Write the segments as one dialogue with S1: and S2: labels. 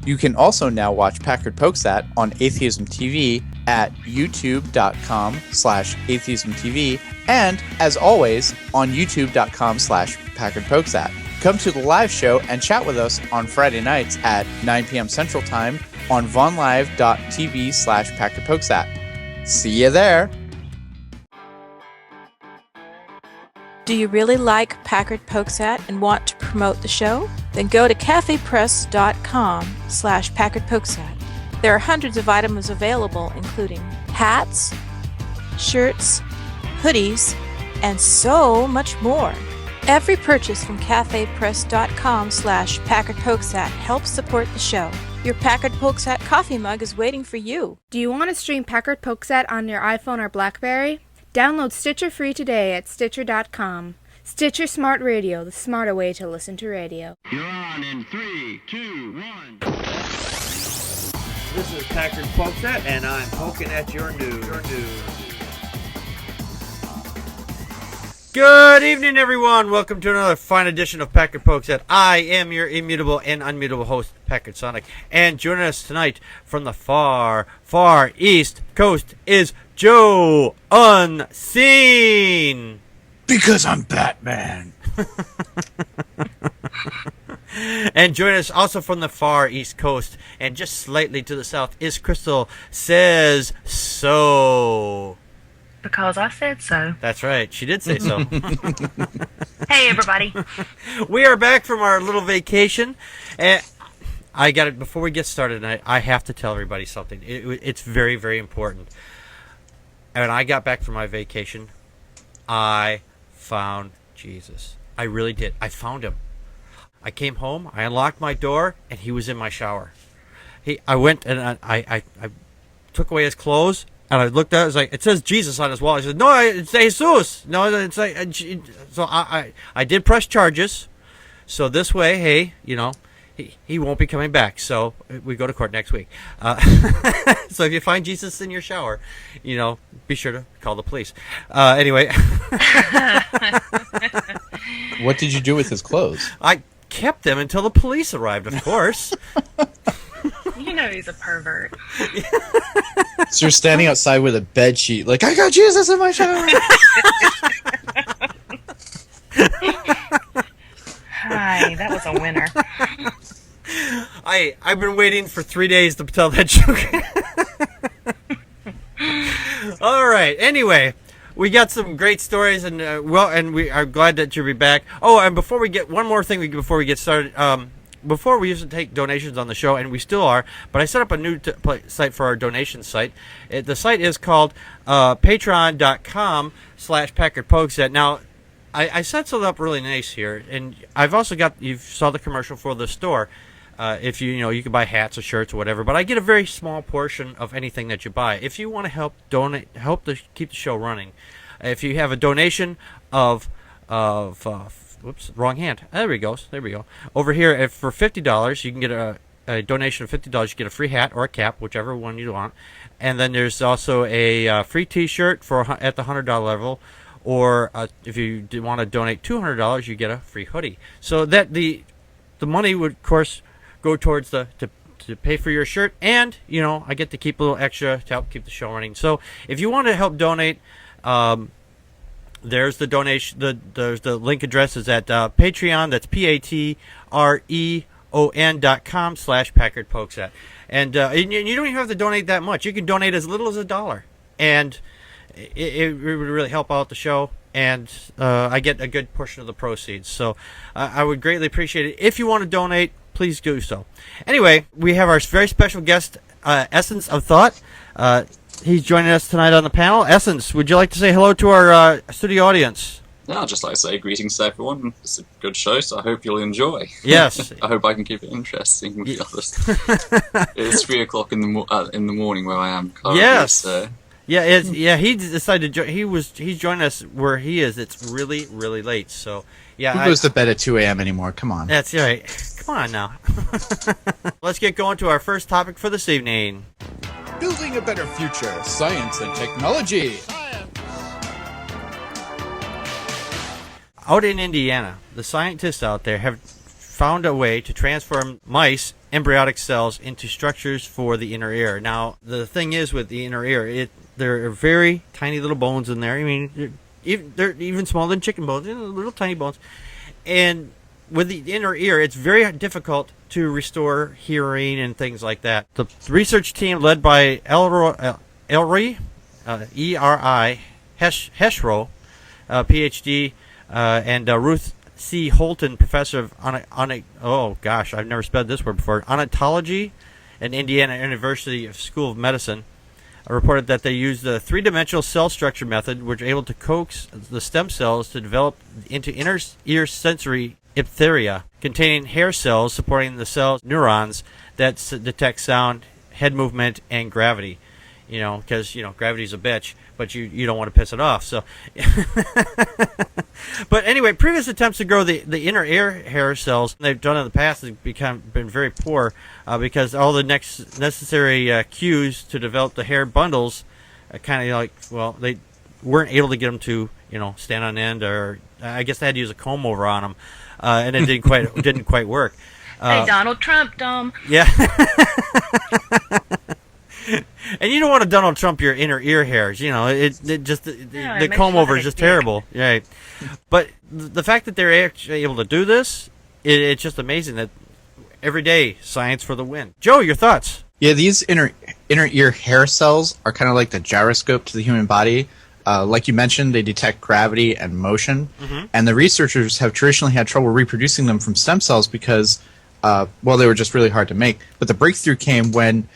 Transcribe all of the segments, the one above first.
S1: You can also now watch Packard Pokes At on Atheism TV at youtube.com/atheismtv and, as always, on youtube.com/Packard Pokes At. Come to the live show and chat with us on Friday nights at 9 p.m. Central Time on vonlive.tv/Packard Pokes At. See you there!
S2: Do you really like Packard Pokes At and want to promote the show? Then go to cafepress.com/Packard Pokes At. There are hundreds of items available, including hats, shirts, hoodies, and so much more. Every purchase from cafepress.com/Packard Pokes At helps support the show. Your Packard Pokes At coffee mug is waiting for you.
S3: Do you want to stream Packard Pokes At on your iPhone or BlackBerry? Download Stitcher free today at Stitcher.com. Stitcher Smart Radio, the smarter way to listen to radio.
S4: You're on in 3, 2, 1.
S5: This is Packard Pokes At, and I'm poking at your news. Good evening, everyone. Welcome to another fine edition of Packard Pokes At. I am your immutable and unmutable host, Packard Sonic. And joining us tonight from the far, far east coast is Joe Unseen.
S1: Because I'm Batman.
S5: And joining us also from the far east coast and just slightly to the south is Crystal Says So.
S6: Because I said so.
S5: That's right. She did say so.
S6: Hey, everybody.
S5: We are back from our little vacation. And I got it. Before we get started tonight, I have to tell everybody something. It's very, very important. When I got back from my vacation, I found Jesus. I really did. I found him. I came home, I unlocked my door, and he was in my shower. I went and I took away his clothes, and I looked at it. I was like, it says Jesus on his wall. I said, no, it's Jesus. No, it's like, so I did press charges. So this way, hey, you know, he won't be coming back. So we go to court next week. So if you find Jesus in your shower, you know, be sure to call the police. Anyway.
S1: What did you do with his clothes?
S5: I kept them until the police arrived, of course.
S6: You know he's a pervert.
S1: So you're standing outside with a bed sheet, like, I got Jesus in my shower.
S6: Hi, that was a winner.
S5: I've been waiting for 3 days to tell that joke. All right. Anyway, we got some great stories, and we are glad that you'll be back. Oh, and before we get before we get started, before we used to take donations on the show, and we still are, but I set up a new site for our donation site. The site is called patreon.com/Packard Pokes At. Now, I set something up really nice here, and I've also got, you saw the commercial for the store. If you can buy hats or shirts or whatever, but I get a very small portion of anything that you buy. If you want to help to keep the show running, if you have a donation of whoops, wrong hand. There we go. Over here, for $50, you can get a donation of $50. You get a free hat or a cap, whichever one you want, and then there's also a free T-shirt at the $100 level. Or if you want to donate $200, you get a free hoodie. So that the money would, of course, go towards to pay for your shirt, and I get to keep a little extra to help keep the show running. So if you want to help donate, there's the donation. There's the link address is at Patreon. That's patreon.com/Packard Pokes At. And you don't even have to donate that much. You can donate as little as $1, and it would really help out the show, and I get a good portion of the proceeds. So I would greatly appreciate it. If you want to donate, please do so. Anyway, we have our very special guest, Essence of Thought. He's joining us tonight on the panel. Essence, would you like to say hello to our studio audience?
S7: Yeah, I'd just like to say greetings to everyone. It's a good show, so I hope you'll enjoy.
S5: Yes.
S7: I hope I can keep it interesting with the others. It's 3 o'clock in the morning where I am currently.
S5: Yes.
S7: So.
S5: Yeah, he decided to he's joining us where he is. It's really, really late. So, yeah.
S1: Who goes to bed at 2 a.m. anymore? Come on.
S5: That's right. Come on now. Let's get going to our first topic for this evening.
S1: Building a better future, science and technology.
S5: Out in Indiana, the scientists out there have found a way to transform mice embryonic cells into structures for the inner ear. Now, the thing is with the inner ear, there are very tiny little bones in there. I mean, they're even smaller than chicken bones, little tiny bones. And with the inner ear, it's very difficult to restore hearing and things like that. The research team led by Elri, E-R-I, Heschro, PhD, and Ruth C. Holton, professor of I've never spelled this word before, onatology at Indiana University School of Medicine, reported that they used the three-dimensional cell structure method, which were able to coax the stem cells to develop into inner ear sensory epithria, containing hair cells supporting the cell's neurons that detect sound, head movement, and gravity. Because gravity's a bitch, but you don't want to piss it off. So, but anyway, previous attempts to grow the inner ear hair cells they've done in the past have been very poor because all the necessary cues to develop the hair bundles kind of they weren't able to get them to stand on end, or I guess they had to use a comb over on them, and it didn't quite work.
S6: Hey, Donald Trump, dumb.
S5: Yeah. And you don't want to Donald Trump your inner ear hairs, the comb over is just terrible, right? But the fact that they're actually able to do this, it's just amazing that every day science for the win. Joe, your thoughts?
S1: Yeah, these inner ear hair cells are kind of like the gyroscope to the human body. Like you mentioned, they detect gravity and motion, and the researchers have traditionally had trouble reproducing them from stem cells because, they were just really hard to make. But the breakthrough came when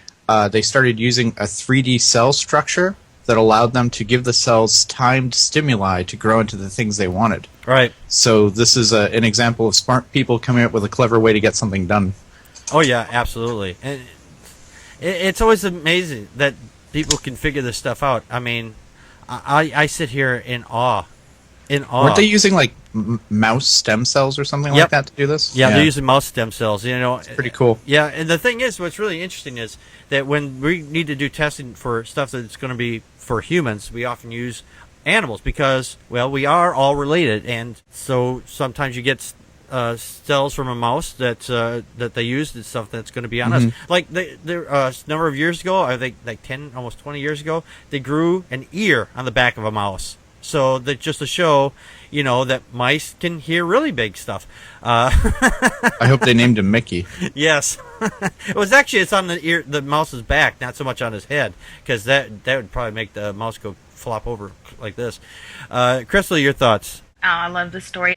S1: they started using a 3D cell structure that allowed them to give the cells timed stimuli to grow into the things they wanted.
S5: Right.
S1: So this is an example of smart people coming up with a clever way to get something done.
S5: Oh, yeah, absolutely. And it's always amazing that people can figure this stuff out. I mean, I sit here in awe. Weren't they using mouse stem cells or something like that to do this? Yeah, they're using mouse stem cells.
S1: It's pretty cool.
S5: Yeah, and the thing is, what's really interesting is that when we need to do testing for stuff that's going to be for humans, we often use animals because, we are all related, and so sometimes you get cells from a mouse that they used and stuff that's going to be on us. Like a number of years ago, I think 10, almost 20 years ago, they grew an ear on the back of a mouse. So that just to show, that mice can hear really big stuff.
S1: I hope they named him Mickey.
S5: Yes, it's on the mouse's back, not so much on his head, because that would probably make the mouse go flop over like this. Crystal, your thoughts?
S6: Oh, I love this story.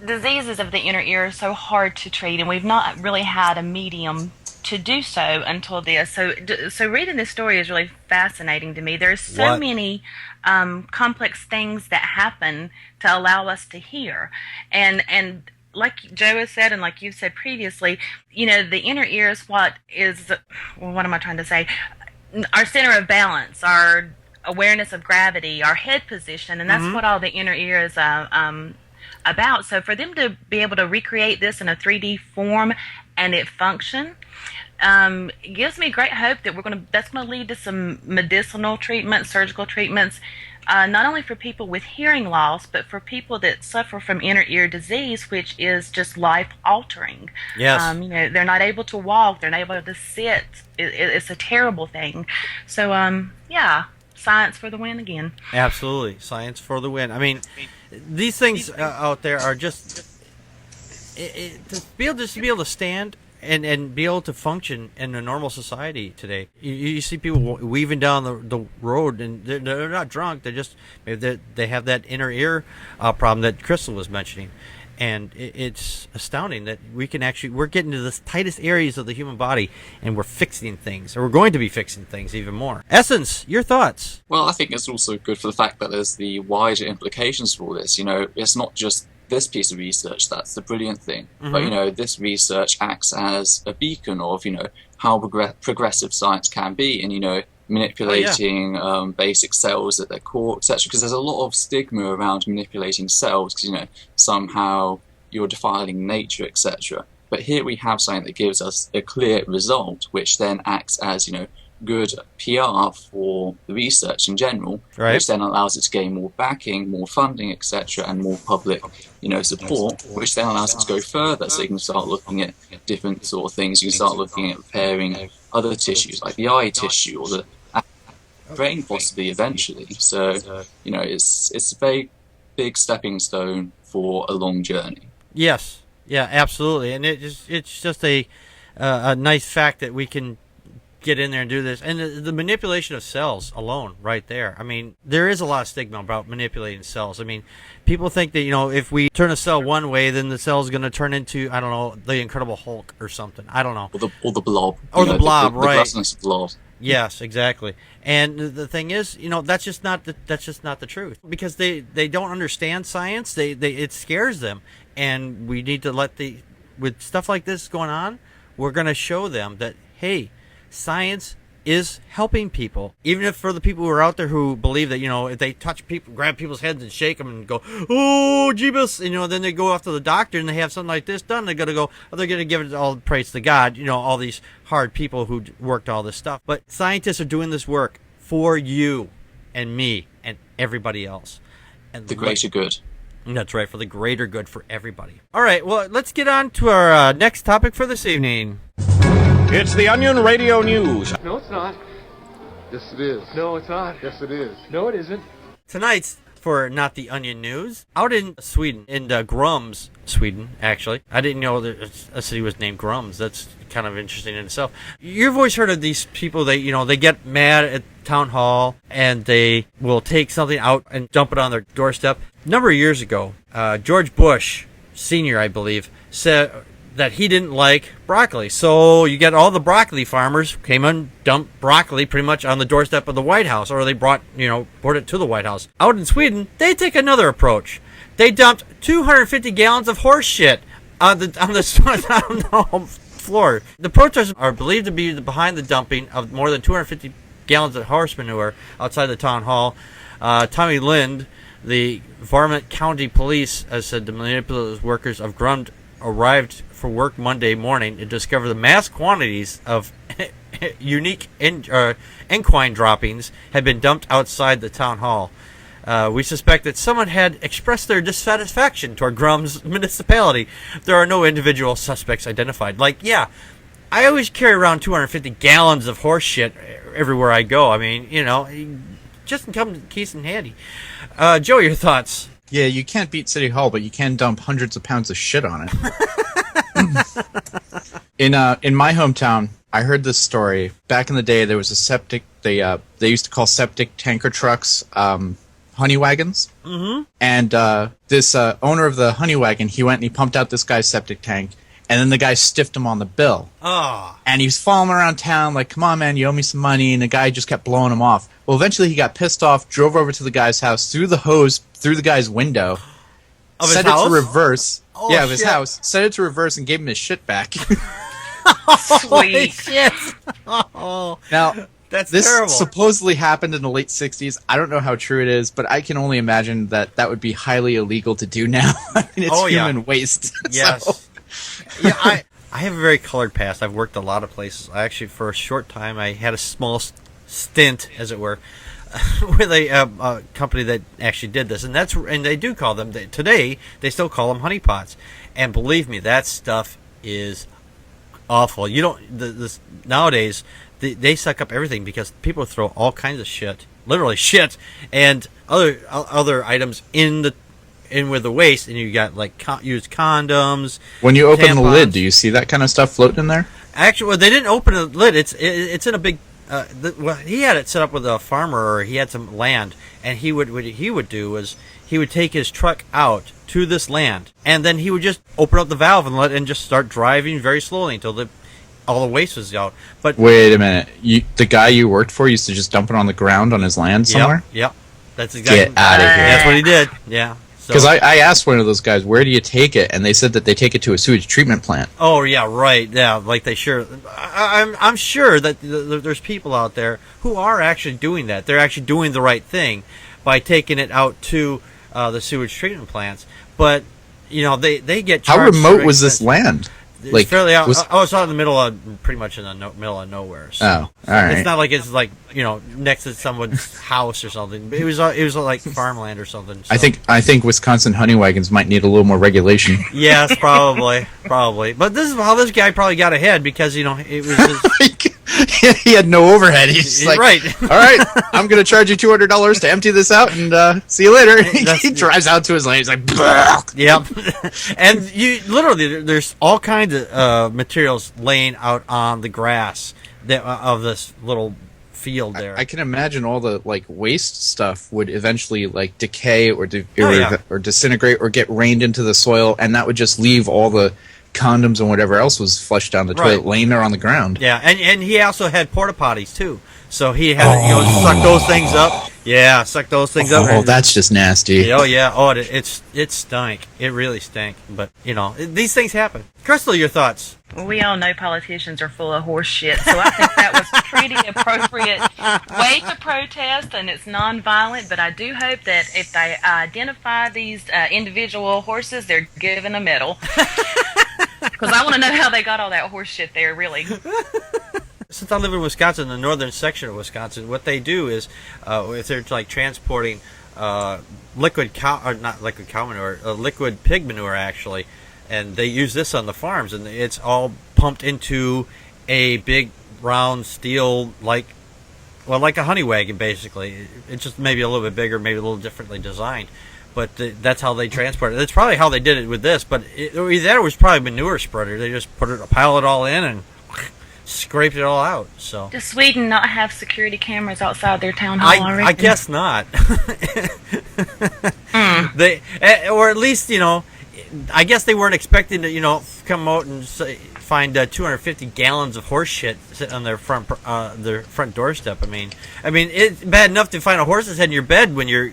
S6: Diseases of the inner ear are so hard to treat, and we've not really had a medium to do so until this. So reading this story is really fascinating to me. There's so many complex things that happen to allow us to hear, and like Joe has said, and like you've said previously, the inner ear is what am I trying to say? Our center of balance, our awareness of gravity, our head position, and that's what all the inner ear is about. So for them to be able to recreate this in a 3D form and it function, it gives me great hope that that's going to lead to some medicinal treatments, surgical treatments, not only for people with hearing loss, but for people that suffer from inner ear disease, which is just life altering.
S5: Yes.
S6: They're not able to walk, they're not able to sit. It's a terrible thing. So, science for the win again.
S5: Absolutely, science for the win. I mean, these things out there are just to be able to stand and be able to function in a normal society today. You see people weaving down the road, and they're not drunk. They're just they have that inner ear problem that Crystal was mentioning, and it's astounding that we're getting to the tightest areas of the human body, and we're fixing things, or we're going to be fixing things even more. Essence, your thoughts?
S7: Well, I think it's also good for the fact that there's the wider implications for all this. It's not just this piece of research that's the brilliant thing, but this research acts as a beacon of how progressive science can be, and manipulating basic cells at their core, etc. Because there's a lot of stigma around manipulating cells, because somehow you're defiling nature, etc. But here we have something that gives us a clear result, which then acts as good PR for the research in general,
S5: Right.
S7: which then allows it to gain more backing, more funding, etc., and more public, support, which then allows it to go further. So you can start looking at different sort of things. You can start looking at repairing other tissues, like the eye tissue or the brain, possibly eventually. So, it's a very big stepping stone for a long journey.
S5: Yes. Yeah, absolutely. And it's just a nice fact that we can get in there and do this. And the manipulation of cells alone right there. I mean, there is a lot of stigma about manipulating cells. I mean, people think that, if we turn a cell one way, then the cell is going to turn into, I don't know, the Incredible Hulk or something. I don't know.
S7: Or the blob.
S5: Or the blob, right.
S7: The glassness blob.
S5: Yes, exactly. And the thing is, that's just not the truth, because they don't understand science. It scares them, and we need to with stuff like this going on, we're going to show them that, hey, science is helping people. Even if for the people who are out there who believe that, if they touch people, grab people's heads and shake them and go, oh, Jeebus, then they go off to the doctor and they have something like this done, they're going to give it all praise to God, all these hard people who worked all this stuff. But scientists are doing this work for you and me and everybody else. And
S7: the greater good.
S5: That's right, for the greater good for everybody. All right, well, let's get on to our next topic for this evening.
S8: It's the Onion Radio News.
S9: No, it's not.
S10: Yes, it is.
S9: No, it's not.
S10: Yes, it is.
S9: No, it isn't.
S5: Tonight's for Not the Onion News, out in Sweden, in Grums, Sweden, actually. I didn't know that a city was named Grums. That's kind of interesting in itself. You've always heard of these people, they get mad at town hall and they will take something out and dump it on their doorstep. A number of years ago, George Bush Sr., I believe, said that he didn't like broccoli. So you get all the broccoli farmers came and dumped broccoli pretty much on the doorstep of the White House, or they brought it to the White House. Out in Sweden, they take another approach. They dumped 250 gallons of horse shit on the floor. The protesters are believed to be behind the dumping of more than 250 gallons of horse manure outside the town hall. Tommy Lind, the Varmont County Police, has said the manipulative workers of Grund arrived for work Monday morning and discovered the mass quantities of unique equine droppings had been dumped outside the town hall. We suspect that someone had expressed their dissatisfaction toward Grum's municipality. There are no individual suspects identified. I always carry around 250 gallons of horse shit everywhere I go. I mean, just come case in handy. Joe, your thoughts?
S1: Yeah, you can't beat City Hall, but you can dump hundreds of pounds of shit on it. In my hometown, I heard this story. Back in the day, there was a septic. They used to call septic tanker trucks honey wagons. Mm-hmm. And this owner of the honey wagon, he went and he pumped out this guy's septic tank, and then the guy stiffed him on the bill.
S5: Oh.
S1: And he was following him around town like, come on, man, you owe me some money. And the guy just kept blowing him off. Well, eventually he got pissed off, drove over to the guy's house, threw the hose through the guy's window,
S5: of
S1: set
S5: his house?
S1: it to reverse.
S5: Oh,
S1: yeah, of his
S5: shit.
S1: house. Set it to reverse and gave him his shit back.
S5: Holy shit. Oh.
S1: Now,
S5: That's
S1: this
S5: terrible.
S1: supposedly happened in the late 60s. I don't know how true it is, but I can only imagine that would be highly illegal to do now. I mean, it's human waste.
S5: Yes.
S1: So.
S5: Yeah, I have a very colored past. I've worked a lot of places. Actually, for a short time, I had a small stint, as it were, with a company that actually did this. And they do call them, today, they still call them honeypots. And believe me, that stuff is awful. Nowadays, they suck up everything because people throw all kinds of shit, literally shit, and other items in with the waste, and you got used condoms.
S1: When you open
S5: tampons.
S1: the lid, do you see that kind of stuff floating in there?
S5: Actually, well, they didn't open the lid. It's in a big. He had it set up with a farmer, or he had some land, and what he would do was he would take his truck out to this land, and then he would just open up the valve and just start driving very slowly until all the waste was out. But
S1: wait a minute, the guy you worked for used to just dump it on the ground on his land somewhere?
S5: Yep. That's exactly.
S1: Get out of here.
S5: That's what he did. Yeah.
S1: Because I asked one of those guys, where do you take it? And they said that they take it to a sewage treatment plant.
S5: Oh, yeah, right. Yeah, like they sure. I'm sure that there's people out there who are actually doing that. They're actually doing the right thing by taking it out to the sewage treatment plants. But, they get charged.
S1: How remote was this land?
S5: It's fairly out. It's out in the middle of, pretty much in the middle of nowhere. So.
S1: Oh, all right.
S5: It's not like it's like next to someone's house or something. It was like farmland or something. So.
S1: I think Wisconsin honey wagons might need a little more regulation.
S5: Yes, probably. But this is how this guy probably got ahead because it was just.
S1: He had no overhead. He's like,
S5: right.
S1: All right, I'm going to charge you $200 to empty this out, and see you later. He drives out to his lane. He's like, "Bleh."
S5: Yep. And you literally, there's all kinds of materials laying out on the grass of this little field there.
S1: I can imagine all the waste stuff would eventually decay or or disintegrate or get rained into the soil, and that would just leave all the condoms and whatever else was flushed down the toilet laying there on the ground.
S5: Yeah, and he also had porta potties too, so he had suck those things up. Yeah, suck those things up.
S1: Oh, that's just nasty.
S5: Oh yeah. Oh, it stank. It really stank. But these things happen. Crystal, your thoughts?
S6: Well, we all know politicians are full of horse shit, so I think that was a pretty appropriate way to protest, and it's nonviolent, but I do hope that if they identify these individual horses, they're given a medal. Because I want to know how they got all that horse shit there, really.
S5: Since I live in Wisconsin, the northern section of Wisconsin, what they do is, if they're transporting liquid pig manure, actually, and they use this on the farms, and it's all pumped into a big round steel like a honey wagon, basically. It's just maybe a little bit bigger, maybe a little differently designed. But that's how they transport it. That's probably how they did it with this. But that was probably manure spreader. They just pile it all in and scraped it all out. So
S6: does Sweden not have security cameras outside their town hall already?
S5: I guess not. They, or at least I guess they weren't expecting to come out and find 250 gallons of horse shit sitting on their front doorstep. I mean, it's bad enough to find a horse's head in your bed when you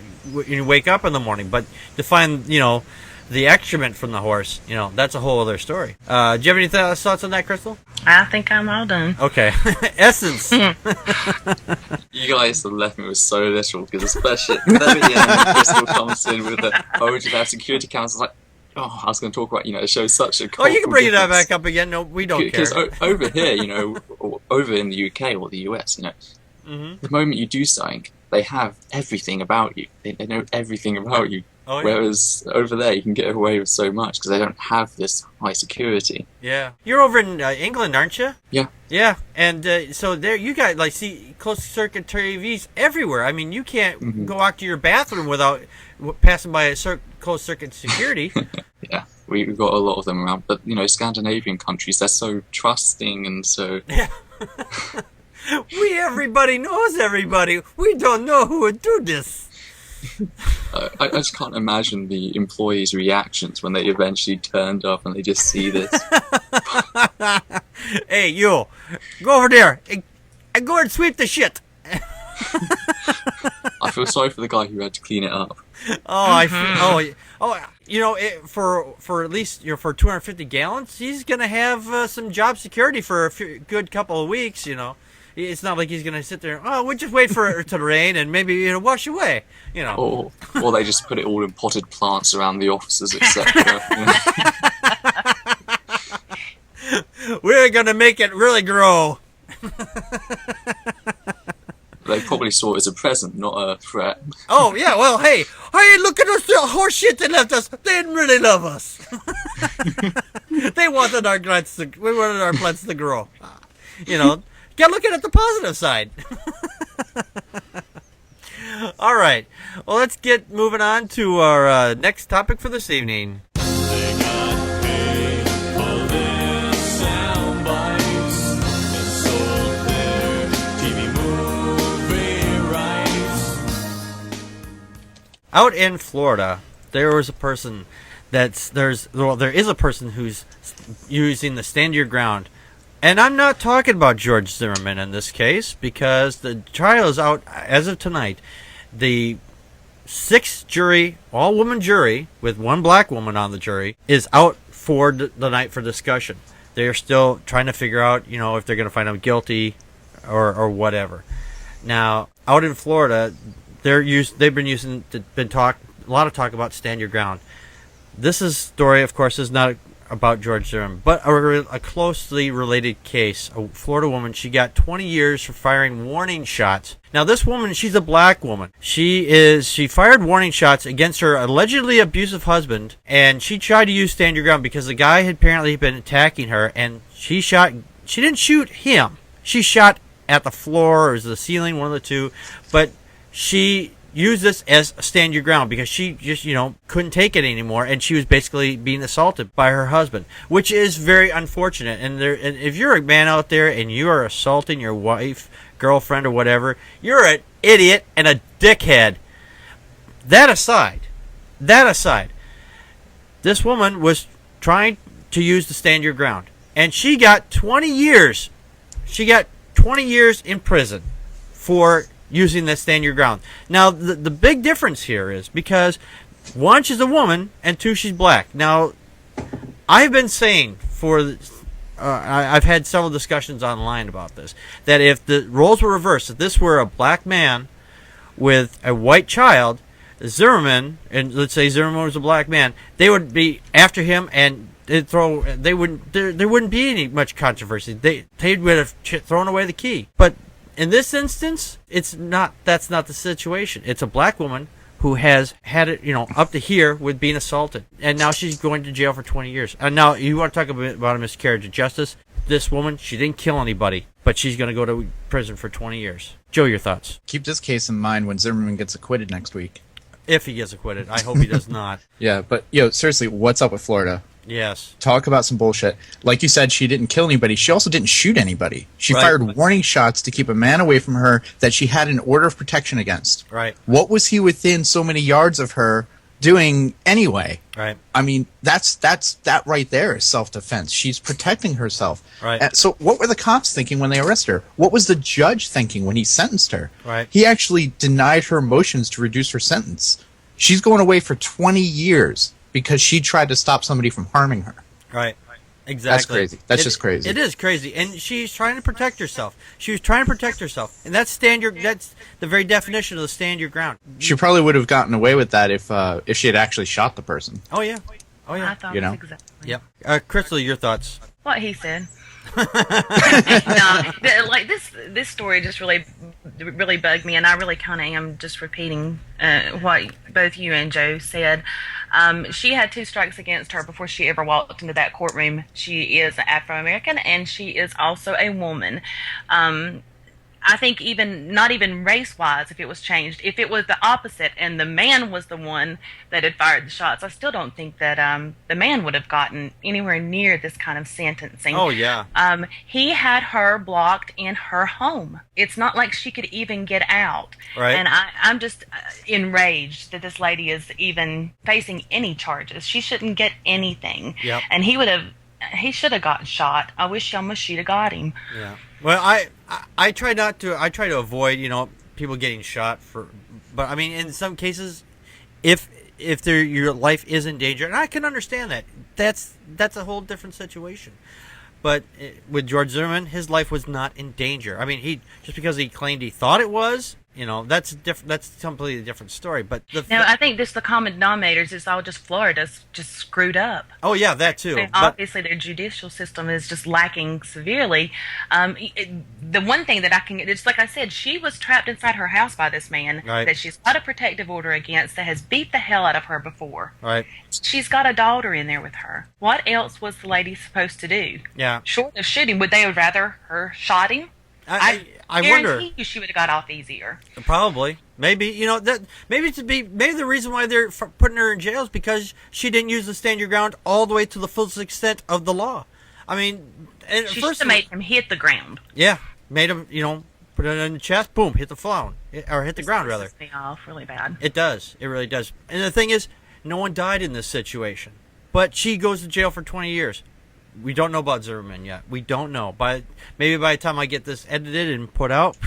S5: wake up in the morning, but to find the excrement from the horse, that's a whole other story. Do you have any thoughts on that, Crystal?
S6: I think I'm all done.
S5: Okay. Essence.
S7: You guys have left me with so little, because especially at the end, Crystal comes in with the do have security cameras. Like, I was going to talk about, it shows such a
S5: you can bring that back up again. No, we don't care.
S7: Because over here, over in the UK or the US, the moment you do something, they have everything about you. They know everything about you. Oh, yeah. Whereas over there, you can get away with so much because they don't have this high security.
S5: Yeah. You're over in England, aren't you?
S7: Yeah.
S5: Yeah. And so there you guys see closed-circuit TVs everywhere. I mean, you can't go out to your bathroom without passing by a closed-circuit security.
S7: Yeah. We've got a lot of them around. But, Scandinavian countries, they're so trusting and so...
S5: Yeah. Everybody knows everybody. We don't know who would do this.
S7: I just can't imagine the employees' reactions when they eventually turned up and they just see this.
S5: Hey, you, go over there and go and sweep the shit.
S7: I feel sorry for the guy who had to clean it up. For at least for 250 gallons, he's gonna have some job security for a good couple of weeks. It's not like he's going to sit there, we'll just wait for it to rain and maybe wash away, Or they just put it all in potted plants around the offices, etc.
S5: We're going to make it really grow.
S7: They probably saw it as a present, not a threat.
S5: Oh, yeah, well, hey, look at us, the horse shit they left us. They didn't really love us. We wanted our plants to grow. Gotta look at it the positive side. All right. Well, let's get moving on to our next topic for this evening. They got paid for their sound bites and sold their TV movie rights. Out in Florida, there is a person who's using the stand your ground. And I'm not talking about George Zimmerman in this case, because the trial is out as of tonight. The 6 all-woman jury, with one black woman on the jury, is out for the night for discussion. They're still trying to figure out, if they're going to find him guilty or whatever. Now, out in Florida, they've been a lot of talk about stand your ground. This story, of course, is not about George Zimmerman, but a closely related case. A Florida woman, she got 20 years for firing warning shots. Now, this woman, she's a black woman. She fired warning shots against her allegedly abusive husband, and she tried to use stand your ground because the guy had apparently been attacking her, and she didn't shoot him. She shot at the floor or the ceiling, one of the two, but she used this as stand your ground because she just, couldn't take it anymore, and she was basically being assaulted by her husband, which is very unfortunate. And if you're a man out there and you are assaulting your wife, girlfriend, or whatever, you're an idiot and a dickhead. That aside, this woman was trying to use the stand your ground, and she got 20 years. She got 20 years in prison for using that stand your ground. Now, the big difference here is because, one, she's a woman, and two, she's black. Now, I've been saying I've had several discussions online about this, that if the roles were reversed, if this were a black man with a white child, Zimmerman, and let's say Zimmerman was a black man, they would be after him, and there wouldn't be any much controversy. They would have thrown away the key. But in this instance, that's not the situation. It's a black woman who has had it, up to here with being assaulted. And now she's going to jail for 20 years. And now, you want to talk a bit about a miscarriage of justice? This woman, she didn't kill anybody, but she's going to go to prison for 20 years. Joe, your thoughts?
S1: Keep this case in mind when Zimmerman gets acquitted next week.
S5: If he gets acquitted. I hope he does not.
S1: Yeah, but, seriously, what's up with Florida?
S5: Yes.
S1: Talk about some bullshit. Like you said, she didn't kill anybody. She also didn't shoot anybody. She fired warning shots to keep a man away from her that she had an order of protection against.
S5: Right.
S1: What was he within so many yards of her doing anyway?
S5: Right.
S1: I mean, that right there is self-defense. She's protecting herself.
S5: Right.
S1: So what were the cops thinking when they arrested her? What was the judge thinking when he sentenced her?
S5: Right.
S1: He actually denied her motions to reduce her sentence. She's going away for 20 years. Because she tried to stop somebody from harming her.
S5: Right. Exactly.
S1: That's crazy. That's just crazy.
S5: It is crazy. And she's trying to protect herself. She was trying to protect herself. And that's the very definition of the stand your ground.
S1: She probably would have gotten away with that if she had actually shot the person.
S5: Oh, yeah.
S6: I thought exactly.
S5: Yep. Crystal, your thoughts?
S6: What he said. No, like this story just really bugged me, and I really kind of am just repeating what both you and Joe said. She had 2 strikes against her before she ever walked into that courtroom. She is Afro-American, and she is also a woman. I think not even race-wise, if it was changed, if it was the opposite and the man was the one that had fired the shots, I still don't think that the man would have gotten anywhere near this kind of sentencing.
S5: Oh, yeah.
S6: He had her blocked in her home. It's not like she could even get out.
S5: Right.
S6: And I'm just enraged that this lady is even facing any charges. She shouldn't get anything.
S5: Yep.
S6: And he should have gotten shot. I wish she'd have got him.
S5: Yeah. Well, I try to avoid, people getting shot but I mean, in some cases, if your life is in danger, and I can understand that, that's a whole different situation. But with George Zimmerman, his life was not in danger. I mean, just because he claimed he thought it was, that's different. That's a completely different story. But
S6: I think the common denominators is all just Florida's just screwed up.
S5: Oh yeah, that too.
S6: And obviously, their judicial system is just lacking severely. The one thing that it's like I said, she was trapped inside her house by this man that she's got a protective order against, that has beat the hell out of her before.
S5: Right.
S6: She's got a daughter in there with her. What else was the lady supposed to do?
S5: Yeah.
S6: Short of shooting, would they have rather her shot him?
S5: I
S6: guarantee
S5: wonder.
S6: You she would have got off easier.
S5: Probably, maybe maybe the reason why they're putting her in jail is because she didn't use the stand your ground all the way to the full extent of the law. I mean,
S6: she should have made him hit the ground.
S5: Yeah, made him, put it in the chest, boom, hit the ground rather.
S6: This pisses me off really bad.
S5: It does, it really does. And the thing is, no one died in this situation, but she goes to jail for 20 years. We don't know about Zimmerman yet. We don't know. Maybe by the time I get this edited and put out,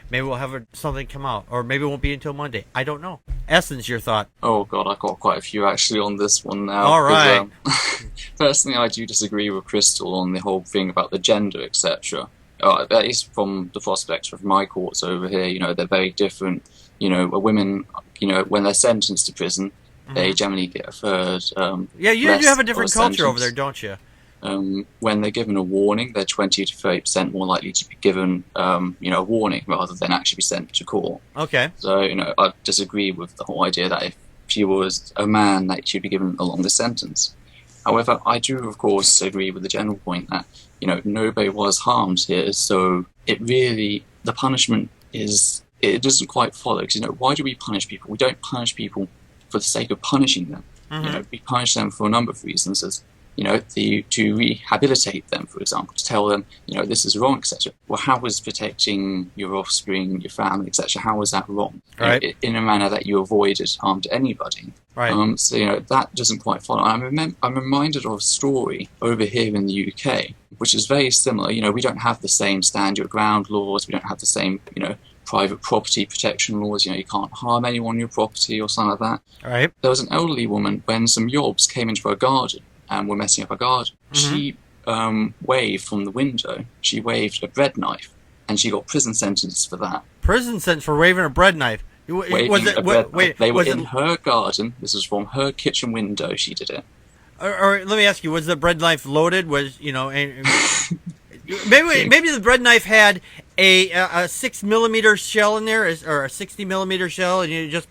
S5: maybe we'll have something come out. Or maybe it won't be until Monday. I don't know. Essence, your thought?
S7: Oh, God, I've got quite a few actually on this one now.
S5: All right.
S7: Personally, I do disagree with Crystal on the whole thing about the gender, etc. At least from the prospects of my courts over here, they're very different. Women, when they're sentenced to prison, they generally get a third.
S5: Yeah, you have a different culture over there, don't you?
S7: When they're given a warning, they're 20 to 30% more likely to be given, a warning rather than actually be sent to court.
S5: Okay.
S7: So, I disagree with the whole idea that if she was a man, that she'd be given a longer sentence. However, I do, of course, agree with the general point that, nobody was harmed here, so the punishment it doesn't quite follow. Because, why do we punish people? We don't punish people for the sake of punishing them. We punish them for a number of reasons, as to rehabilitate them, for example, to tell them, this is wrong, etc. Well, how is protecting your offspring, your family, etc., how is that wrong?
S5: Right.
S7: In a manner that you avoided harm to anybody.
S5: Right.
S7: So, that doesn't quite follow. And I'm reminded of a story over here in the UK, which is very similar. We don't have the same stand your ground laws. We don't have the same, private property protection laws. You can't harm anyone on your property or something like that.
S5: Right.
S7: There was an elderly woman when some yobs came into her garden and were messing up her garden. She waved from the window. She waved a bread knife, and she got prison sentence for that.
S5: Prison sentence for waving a bread knife.
S7: They were in her garden. This was from her kitchen window. She did it.
S5: Or let me ask you: was the bread knife loaded? Maybe the bread knife had a 6mm shell in there, or a 60mm shell, and you just.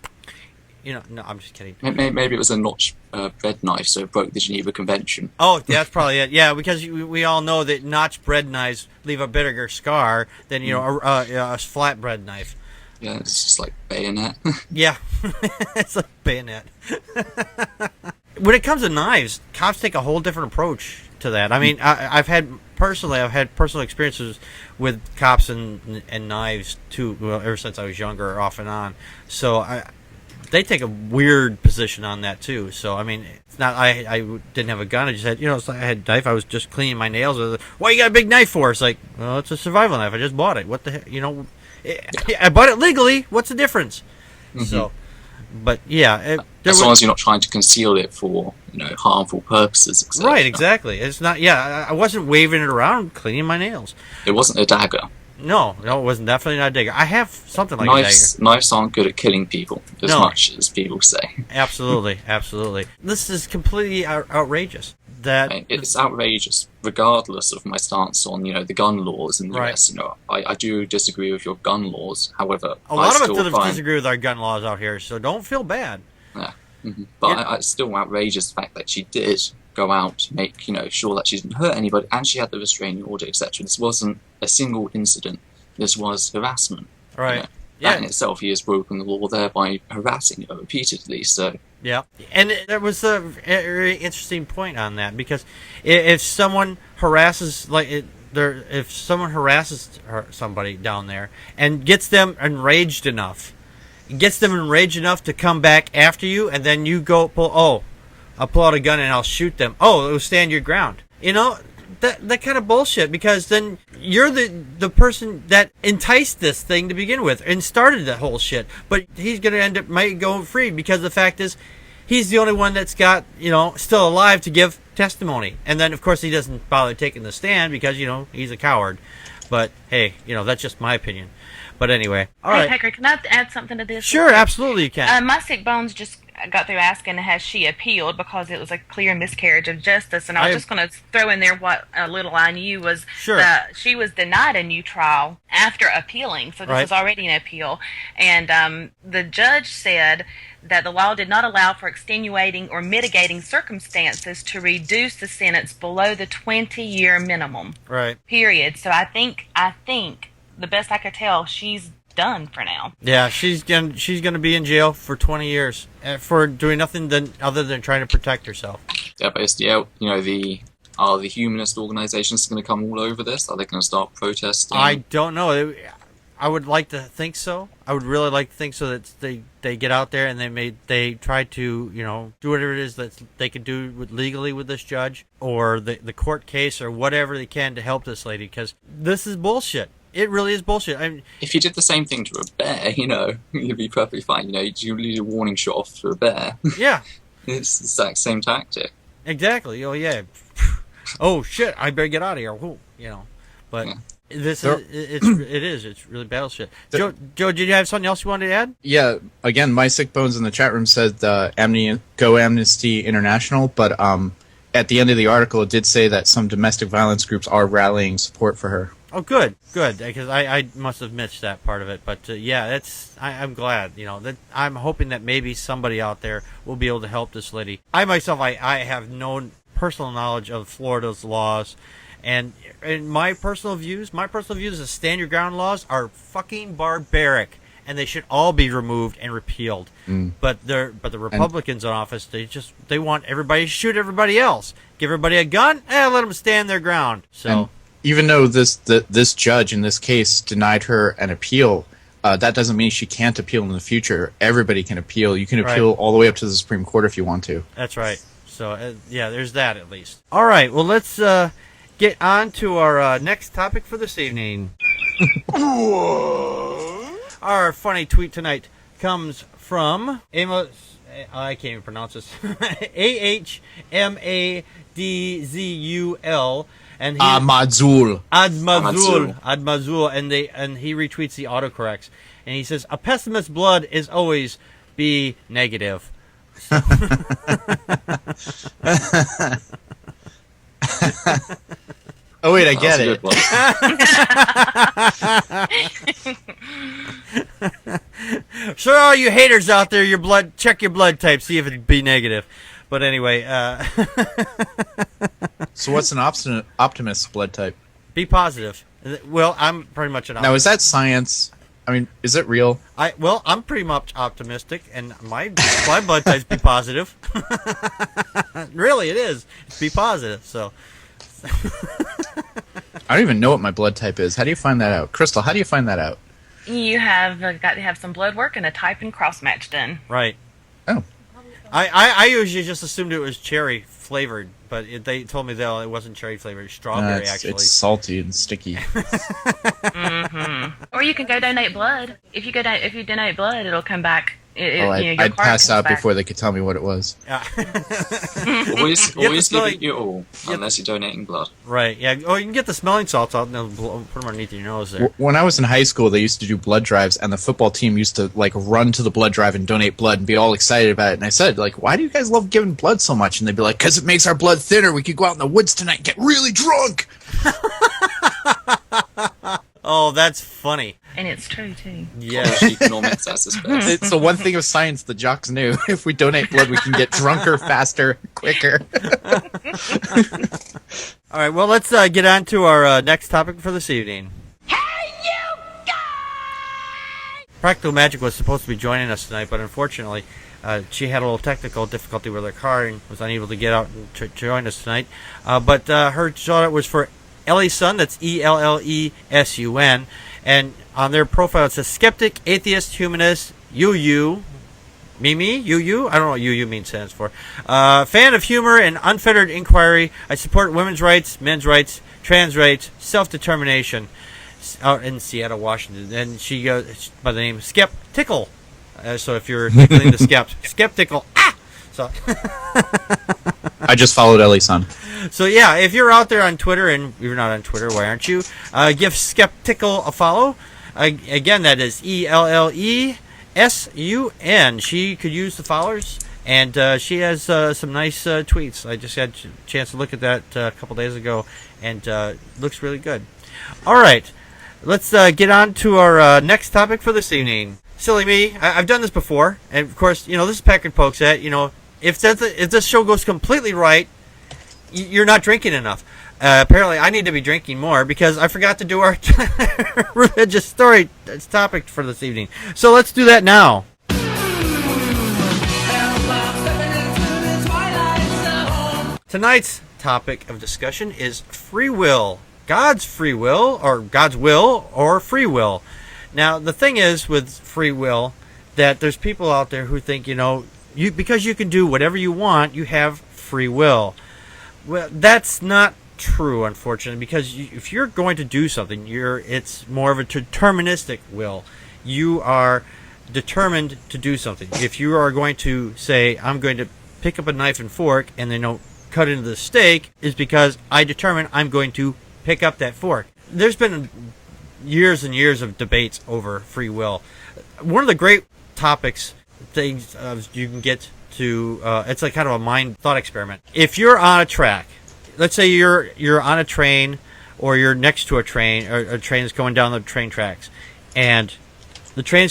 S5: No, I'm just kidding.
S7: Maybe it was a notch bread knife, so it broke the Geneva Convention.
S5: Oh, that's probably it. Yeah, because we all know that notched bread knives leave a bigger scar than a flat bread knife.
S7: Yeah, it's just like bayonet.
S5: Yeah, it's like bayonet. When it comes to knives, cops take a whole different approach to that. I mean, I've had personal experiences with cops and knives too. Well, ever since I was younger, off and on. So they take a weird position on that too. So I mean, it's not I didn't have a gun. I just had it's like I had a knife. I was just cleaning my nails. Why you got a big knife for? It's like, well, it's a survival knife. I just bought it. What the heck? I bought it legally. What's the difference? Mm-hmm. So, but yeah,
S7: as long as you're not trying to conceal it for harmful purposes. Etc.
S5: Right. Exactly. It's not. Yeah, I wasn't waving it around cleaning my nails.
S7: It wasn't a dagger.
S5: No, it wasn't definitely not a dagger. I have something like a dagger.
S7: Knives aren't good at killing people as much as people say.
S5: Absolutely, absolutely. This is completely outrageous.
S7: It's outrageous, regardless of my stance on the gun laws in the US. I do disagree with your gun laws. However,
S5: a lot of us disagree with our gun laws out here, so don't feel bad.
S7: Yeah, but it's still outrageous the fact that she did go out, make sure that she didn't hurt anybody, and she had the restraining order, etc. This wasn't a single incident. This was harassment.
S5: Right.
S7: That in itself, he has broken the law there by harassing her repeatedly. So.
S5: Yeah, and there was a very interesting point on that, because if someone harasses somebody down there and gets them enraged enough to come back after you, and then you go I'll pull out a gun and I'll shoot them. Oh, it'll stand your ground. That kind of bullshit, because then you're the person that enticed this thing to begin with and started the whole shit. But he's going to might go free, because the fact is he's the only one that's got, still alive to give testimony. And then, of course, he doesn't bother taking the stand because, he's a coward. But, hey, that's just my opinion. But anyway. All right.
S6: Packard, can I add something to this?
S5: Sure, absolutely you can.
S6: My sick bones just got through asking, has she appealed, because it was a clear miscarriage of justice. And I was just going to throw in there what a little I knew was that she was denied a new trial after appealing. So this was already an appeal. And the judge said that the law did not allow for extenuating or mitigating circumstances to reduce the sentence below the 20-year minimum.
S5: Right.
S6: Period. So I think the best I could tell, she's done for now.
S5: Yeah, she's gonna be in jail for 20 years for doing nothing other than trying to protect herself.
S7: Yeah, but are the humanist organizations going to come all over this? Are they going to start protesting?
S5: I don't know. I would like to think so. I would really like to think so, that they get out there and they try to do whatever it is that they could do legally with this judge, or the court case, or whatever they can to help this lady, because this is bullshit. It really is bullshit.
S7: If you did the same thing to a bear, you'd be perfectly fine. You leave a warning shot off to a bear.
S5: Yeah.
S7: It's the exact same tactic.
S5: Exactly. Oh, yeah. Oh, shit, I better get out of here. Ooh, But it's really battleship. Joe, did you have something else you wanted to add?
S1: Yeah, again, My Sick Bones in the chat room said Go Amnesty International, but at the end of the article it did say that some domestic violence groups are rallying support for her.
S5: Oh, good, because I must have missed that part of it. But I'm glad, that I'm hoping that maybe somebody out there will be able to help this lady. I myself, I have no personal knowledge of Florida's laws, and in my personal views, the stand your ground laws are fucking barbaric, and they should all be removed and repealed. But the Republicans in office, they want everybody to shoot everybody else, give everybody a gun, and let them stand their ground. So.
S1: Even though this judge in this case denied her an appeal, that doesn't mean she can't appeal in the future. Everybody can appeal. You can appeal all the way up to the Supreme Court if you want to. That's right. So, there's that at least. All right, well, let's get on to our next topic for this evening. Our funny tweet tonight comes from Amos. I can't even pronounce this. AHMADZUL. And Admazul, and he retweets the autocorrects, and he says, "A pessimist's blood is always B negative." So. Oh wait, I get it. So all you haters out there, check your blood type, see if it's B negative. But anyway, so what's an optimist's blood type? B positive. Well, I'm pretty much an optimist. Now, is that science? I mean, is it real? I'm pretty much optimistic, and my blood type's B positive. Really, it is. It's B positive, so. I don't even know what my blood type is. How do you find that out? Crystal, how do you find that out?
S6: You have got to have some blood work and a type and cross-match done.
S5: Right. Oh. I usually just assumed it was cherry flavored, but they told me that it wasn't cherry flavored. Strawberry, actually. It's salty and sticky.
S6: Or you can go donate blood. If you donate blood, it'll come back.
S1: I'd pass out before they could tell me what it was.
S7: Yeah. always give it your all, unless you're donating blood.
S5: Right, yeah. Oh, you can get the smelling salts out and put them underneath your nose there.
S1: When I was in high school, they used to do blood drives, and the football team used to run to the blood drive and donate blood and be all excited about it. And I said, why do you guys love giving blood so much? And they'd be like, because it makes our blood thinner. We could go out in the woods tonight and get really drunk.
S5: Oh, that's funny.
S6: And it's true, too.
S5: Yeah.
S7: Economics, I suspect.
S1: It's the one thing of science the jocks knew. If we donate blood, we can get drunker, faster, quicker.
S5: All right, well, let's get on to our next topic for this evening.
S9: Hey, you guys!
S5: Practical Magic was supposed to be joining us tonight, but unfortunately, she had a little technical difficulty with her car and was unable to get out and join us tonight. But her shout-out was for Ellesun, that's ELLESUN, and on their profile it says skeptic, atheist, humanist, Mimi, I don't know what UU stands for. Fan of humor and unfettered inquiry. I support women's rights, men's rights, trans rights, self-determination. Out in Seattle, Washington, and she goes by the name Skeptical. So if you're tickling the skeptical, so.
S1: I just followed Ellie-san.
S5: So yeah, if you're out there on Twitter, and you're not on Twitter, why aren't you? Give Skeptical a follow. Again, that is ELLESUN. She could use the followers, and she has some nice tweets. I just had a chance to look at that a couple days ago, and looks really good. All right, let's get on to our next topic for this evening. Silly me, I've done this before, and of course, this is Packard Pokes At. If this show goes completely right, you're not drinking enough. Apparently, I need to be drinking more because I forgot to do our religious story topic for this evening. So let's do that now. Tonight's topic of discussion is free will. God's free will, or God's will, or free will. Now, the thing is with free will that there's people out there who think, because you can do whatever you want, you have free will. Well, that's not true, unfortunately, because if you're going to do something, it's more of a deterministic will. You are determined to do something. If you are going to say, I'm going to pick up a knife and fork and then cut into the steak, is because I determine I'm going to pick up that fork. there's been years and years of debates over free will. One of the great topics, things you can get to, it's like kind of a mind thought experiment. If you're on a track, let's say you're on a train, or you're next to a train, or a train is going down the train tracks, and the train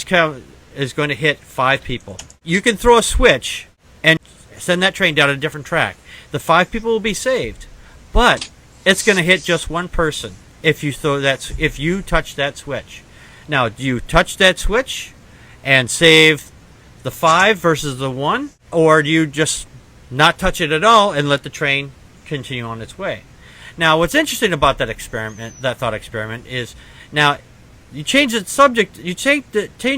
S5: is going to hit 5 people. You can throw a switch and send that train down a different track. The 5 people will be saved, but it's going to hit just one person if you touch that switch. Now, do you touch that switch and save the 5 versus the 1, or do you just not touch it at all and let the train continue on its way? Now, what's interesting about that thought experiment, is now you change the subject, you change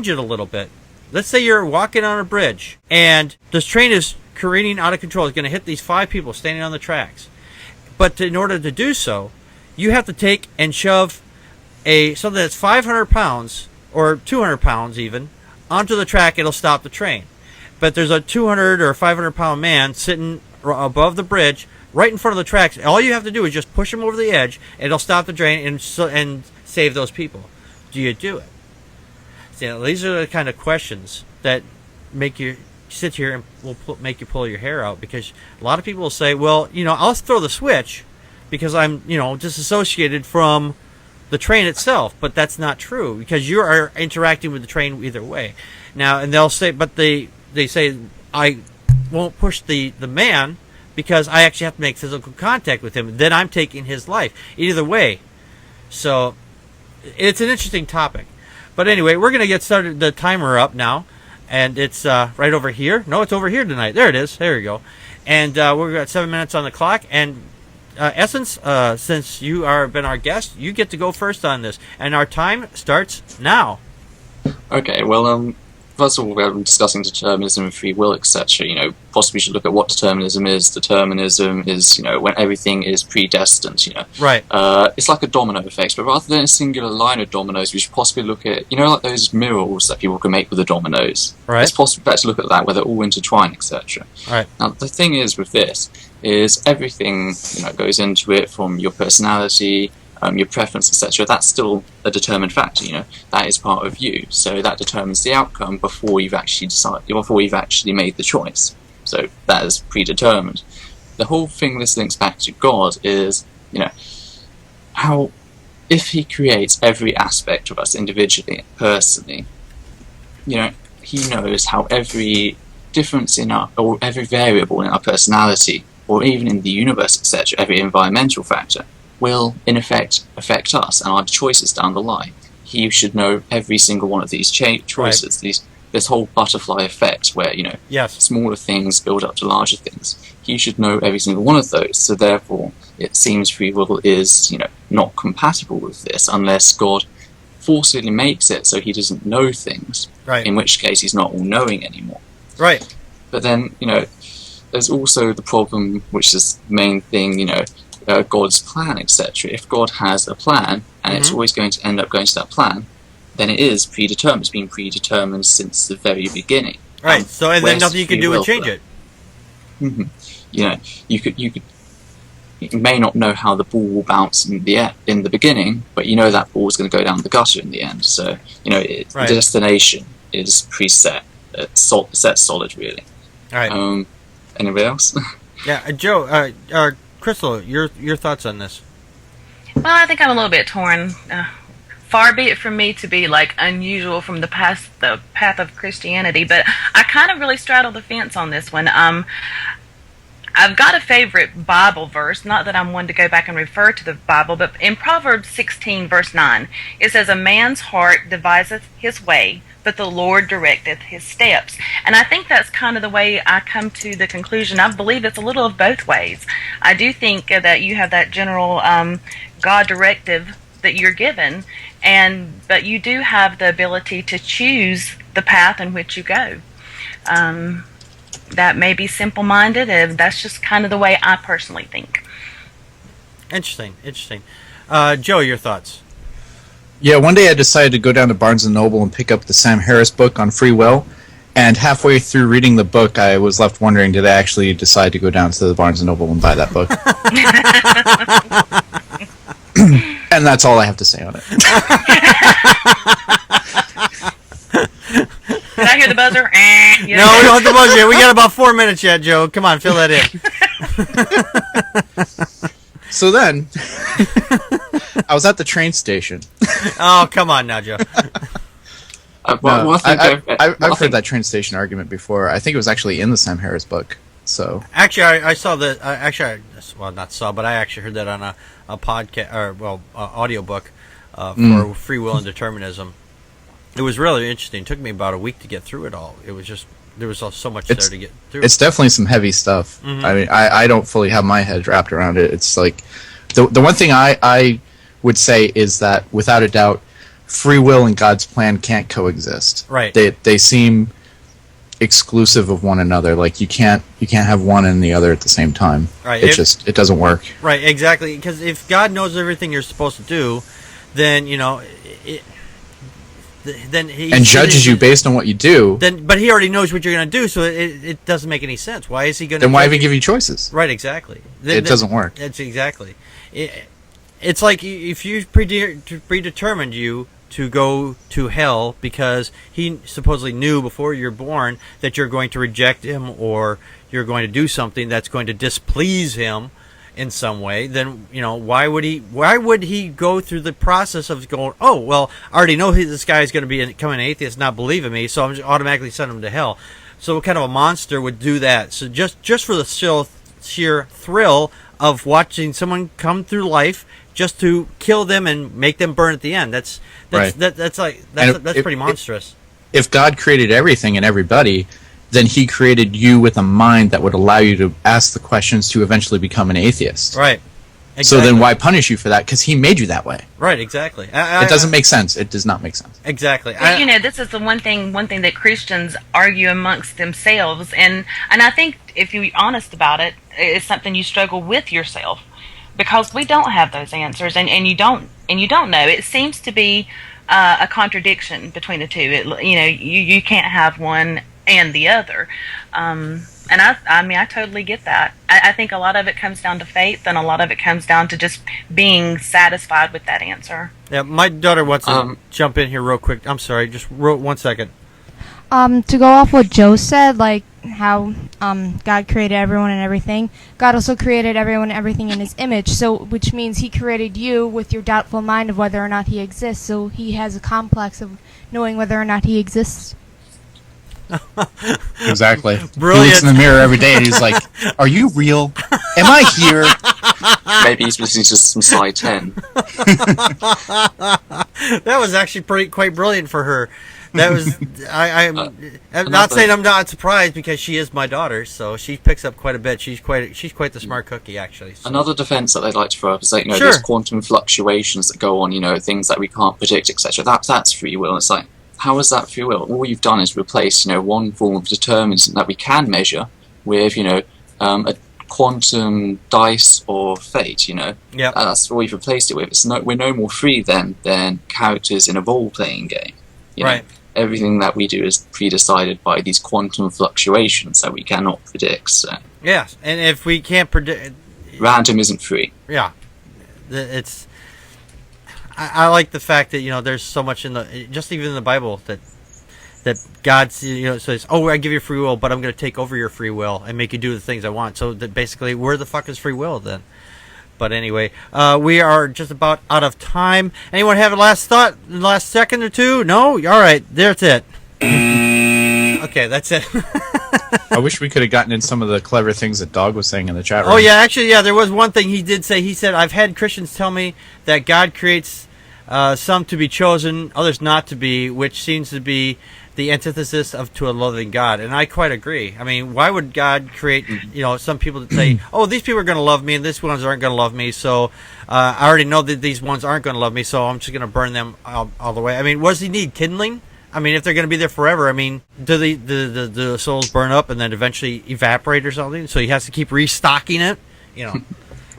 S5: it a little bit. Let's say you're walking on a bridge and this train is careening out of control. It's going to hit these 5 people standing on the tracks. But in order to do so, you have to take and shove something that's 500 pounds or 200 pounds even onto the track. It'll stop the train. But there's a 200 or 500 pound man sitting above the bridge right in front of the tracks. All you have to do is just push him over the edge, and it'll stop the train and save those people. Do you do it? See, these are the kind of questions that make you sit here and will make you pull your hair out, because a lot of people will say, well, I'll throw the switch because I'm, disassociated from the train itself. But that's not true, because you are interacting with the train either way. Now, and they'll say, but they say, I won't push the man because I actually have to make physical contact with him. Then I'm taking his life. Either way. So it's an interesting topic. But anyway, we're going to get started. The timer up now. And it's right over here. No, it's over here tonight. There it is. There we go. And we've got 7 minutes on the clock. And Essence, since you been our guest, you get to go first on this. And our time starts now.
S7: Okay, well, first of all, we're discussing determinism and free will, etc. Possibly should look at what determinism is. Determinism is, when everything is predestined,
S5: Right.
S7: It's like a domino effect, but rather than a singular line of dominoes, we should possibly look at, like those murals that people can make with the dominoes.
S5: Right.
S7: It's possibly better to look at that, where they're all intertwined, etc.
S5: Right.
S7: Now, the thing is with this, is everything, goes into it, from your personality, your preference, etc. That's still a determined factor. That is part of you. So that determines the outcome before you've actually made the choice. So that is predetermined. The whole thing this links back to God is, how if He creates every aspect of us individually and personally, He knows how every difference or every variable in our personality, or even in the universe, etc., every environmental factor, will, in effect, affect us and our choices down the line. He should know every single one of these choices, right. This whole butterfly effect where,
S5: yes.
S7: Smaller things build up to larger things. He should know every single one of those. So therefore, it seems free will is, not compatible with this unless God forcibly makes it so He doesn't know things,
S5: right.
S7: In which case He's not all-knowing anymore.
S5: Right.
S7: But then, there's also the problem, which is the main thing, God's plan, etc. If God has a plan, and it's always going to end up going to that plan, then it is predetermined. It's been predetermined since the very beginning.
S5: Right. So, and then nothing you can do is change it.
S7: You may not know how the ball will bounce in the beginning, but that ball is going to go down the gutter in the end. So, right. The destination is preset. It's set solid, really.
S5: All right.
S7: Anybody else?
S5: Yeah, Joe, Crystal, your thoughts on this?
S6: Well, I think I'm a little bit torn. Far be it from me to be unusual from the path of Christianity, but I kind of really straddle the fence on this one. I've got a favorite Bible verse, not that I'm one to go back and refer to the Bible, but in Proverbs 16, verse 9, it says, "A man's heart deviseth his way, but the Lord directeth his steps." And I think that's kind of the way I come to the conclusion. I believe it's a little of both ways. I do think that you have that general God directive that you're given, but you do have the ability to choose the path in which you go. That may be simple-minded. That's just kind of the way I personally think.
S5: Interesting. Joe, your thoughts?
S1: Yeah, one day I decided to go down to Barnes & Noble and pick up the Sam Harris book on free will, and halfway through reading the book, I was left wondering, did I actually decide to go down to the Barnes & Noble and buy that book? And that's all I have to say on it.
S6: Did I hear the buzzer? You
S5: No, we don't have the buzzer yet. We got about 4 minutes yet, Joe. Come on, fill that in.
S1: So then, I was at the train station.
S5: Oh, come on now, Joe.
S1: I've heard that train station argument before. I think it was actually in the Sam Harris book. So
S5: actually, I saw that. I actually heard that on a podcast or audiobook for Free Will and Determinism. It was really interesting. It took me about a week to get through it all. It was just there was so much there to get through.
S1: It's definitely some heavy stuff.
S5: Mm-hmm.
S1: I mean, I don't fully have my head wrapped around it. It's like the one thing I would say is that without a doubt, free will and God's plan can't coexist.
S5: Right.
S1: They seem exclusive of one another. Like you can't have one and the other at the same time.
S5: Right.
S1: It doesn't work.
S5: Right. Exactly. Because if God knows everything you're supposed to do, then then he
S1: judges you based on what you do.
S5: But he already knows what you're going to do, so it doesn't make any sense. Why is he going to?
S1: Then why even give you choices?
S5: Right. Exactly.
S1: It doesn't work.
S5: It's exactly. It's like if you predetermined you to go to hell because he supposedly knew before you're born that you're going to reject him or you're going to do something that's going to displease him in some way, then why would he go through the process of going, oh well, I already know this guy is going to become an atheist, not believe in me, so I'm just automatically sending him to hell. So what kind of a monster would do that? So just for the sheer thrill of watching someone come through life just to kill them and make them burn at the end. That's
S1: right.
S5: That's pretty monstrous.
S1: If God created everything and everybody, then he created you with a mind that would allow you to ask the questions to eventually become an atheist.
S5: Right. Exactly.
S1: So then why punish you for that? Because he made you that way.
S5: Right, exactly.
S1: It doesn't make sense. It does not make sense.
S5: Exactly.
S6: This is the one thing that Christians argue amongst themselves, and I think if you're honest about it, it's something you struggle with yourself. Because we don't have those answers, and you don't know. It seems to be a contradiction between the two. You can't have one and the other. And I totally get that. I think a lot of it comes down to faith, and a lot of it comes down to just being satisfied with that answer.
S5: Yeah, my daughter wants to jump in here real quick. I'm sorry, just 1 second.
S3: To go off what Joe said, like how God created everyone and everything, God also created everyone and everything in his image, so which means he created you with your doubtful mind of whether or not he exists, so he has a complex of knowing whether or not he exists.
S1: Exactly.
S5: Brilliant.
S1: He looks in the mirror every day and he's like, are you real? Am I here?
S7: Maybe he's listening to some Side 10.
S5: That was actually quite brilliant for her. That was I'm not saying I'm not surprised because she is my daughter, so she picks up quite a bit. She's quite the smart cookie, actually. So.
S7: Another defense that they'd like to throw up is that
S5: Sure.
S7: there's quantum fluctuations that go on, things that we can't predict, etc. That's free will. It's like, how is that free will? All you've done is replace one form of determinism that we can measure with a quantum dice or fate.
S5: Yeah.
S7: That's what we've replaced it with. We're no more free than characters in a role-playing game.
S5: Right.
S7: Everything that we do is pre-decided by these quantum fluctuations that we cannot predict. So.
S5: Yes, and if we can't predict,
S7: random isn't free.
S5: Yeah, it's. I like the fact that there's so much in even in the Bible that God says, "Oh, I give you free will, but I'm going to take over your free will and make you do the things I want." So that basically, where the fuck is free will then? But anyway, we are just about out of time. Anyone have a last thought, last second or two? No? All right, there's it. Okay, that's it.
S1: I wish we could have gotten in some of the clever things that Dog was saying in the chat room.
S5: Oh, yeah, actually, there was one thing he did say. He said, I've had Christians tell me that God creates some to be chosen, others not to be, which seems to be the antithesis to a loving God, and I quite agree. I mean, why would God create, some people that say, oh, these people are going to love me, and these ones aren't going to love me, so I already know that these ones aren't going to love me, so I'm just going to burn them all the way. I mean, what does he need? Kindling? I mean, if they're going to be there forever, I mean, do the souls burn up and then eventually evaporate or something? So he has to keep restocking it,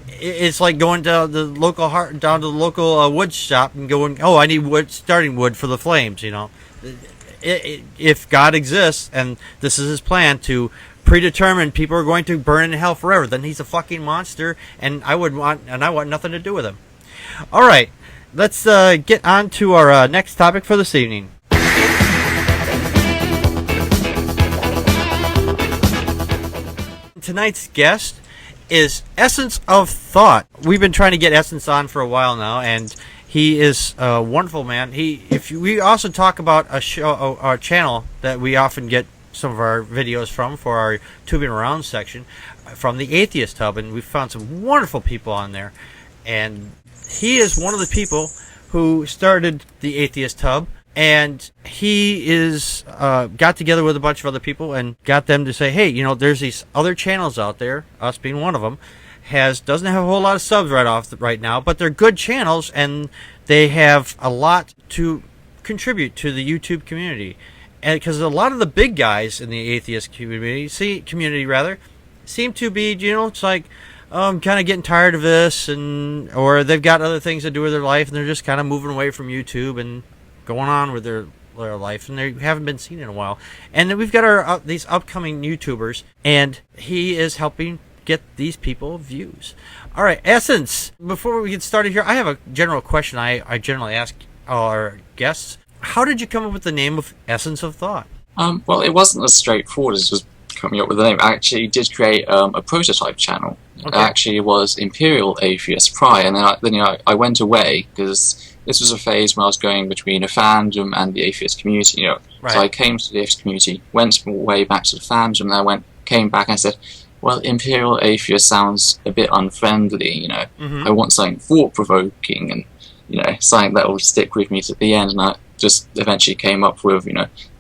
S5: It's like going to the local wood shop and going, oh, I need starting wood for the flames, If God exists and this is his plan to predetermine people are going to burn in hell forever, then he's a fucking monster, and I want nothing to do with him. All right, let's get on to our next topic for this evening. Tonight's guest is Essence of Thought. We've been trying to get Essence on for a while now, and he is a wonderful man. We also talk about a show, our channel that we often get some of our videos from for our Tubing Around section, from the Atheist Hub, and we found some wonderful people on there. And he is one of the people who started the Atheist Hub, and he is got together with a bunch of other people and got them to say, hey, there's these other channels out there, us being one of them, doesn't have a whole lot of subs right now, but they're good channels, and they have a lot to contribute to the YouTube community. And because a lot of the big guys in the atheist community seem to be, it's like, kind of getting tired of this, or they've got other things to do with their life, and they're just kind of moving away from YouTube and going on with their life, and they haven't been seen in a while. And then we've got these upcoming YouTubers, and he is helping get these people views. All right, Essence, before we get started here, I have a general question I generally ask our guests. How did you come up with the name of Essence of Thought?
S7: Well, it wasn't as straightforward as just coming up with the name. I actually did create a prototype channel. Okay. It actually was Imperial Atheist Prior, and then I went away because this was a phase when I was going between a fandom and the atheist community.
S5: Right.
S7: So I came to the atheist community, went way back to the fandom, and then came back and I said, well, Imperial Atheist sounds a bit unfriendly. I want something thought-provoking and something that will stick with me to the end. And I just eventually came up with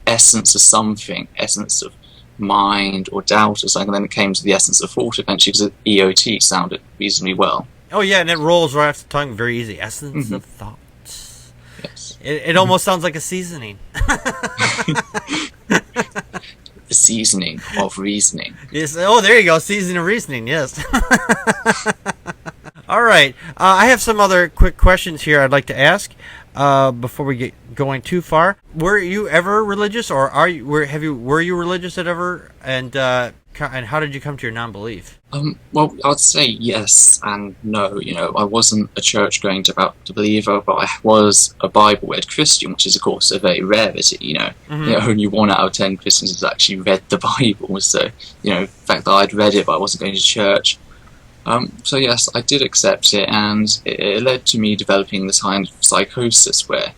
S7: essence of something, essence of mind or doubt or something, and then it came to the essence of thought eventually because EOT sounded reasonably well.
S5: Oh yeah, and it rolls right off the tongue very easy. Essence of thoughts.
S7: Yes.
S5: It almost sounds like a seasoning.
S7: The seasoning of reasoning.
S5: Yes. Oh, there you go. Seasoning of reasoning. Yes. All right. I have some other quick questions here I'd like to ask before we get going too far. Were you ever religious, or were you religious at ever? And how did you come to your non-belief?
S7: Well, I'd say yes and no. I wasn't a church-going devout believer, but I was a Bible-read Christian, which is, of course, a very rarity. Only 1 out of 10 Christians has actually read the Bible. So, the fact that I'd read it, but I wasn't going to church. So yes, I did accept it, and it led to me developing this kind of psychosis where,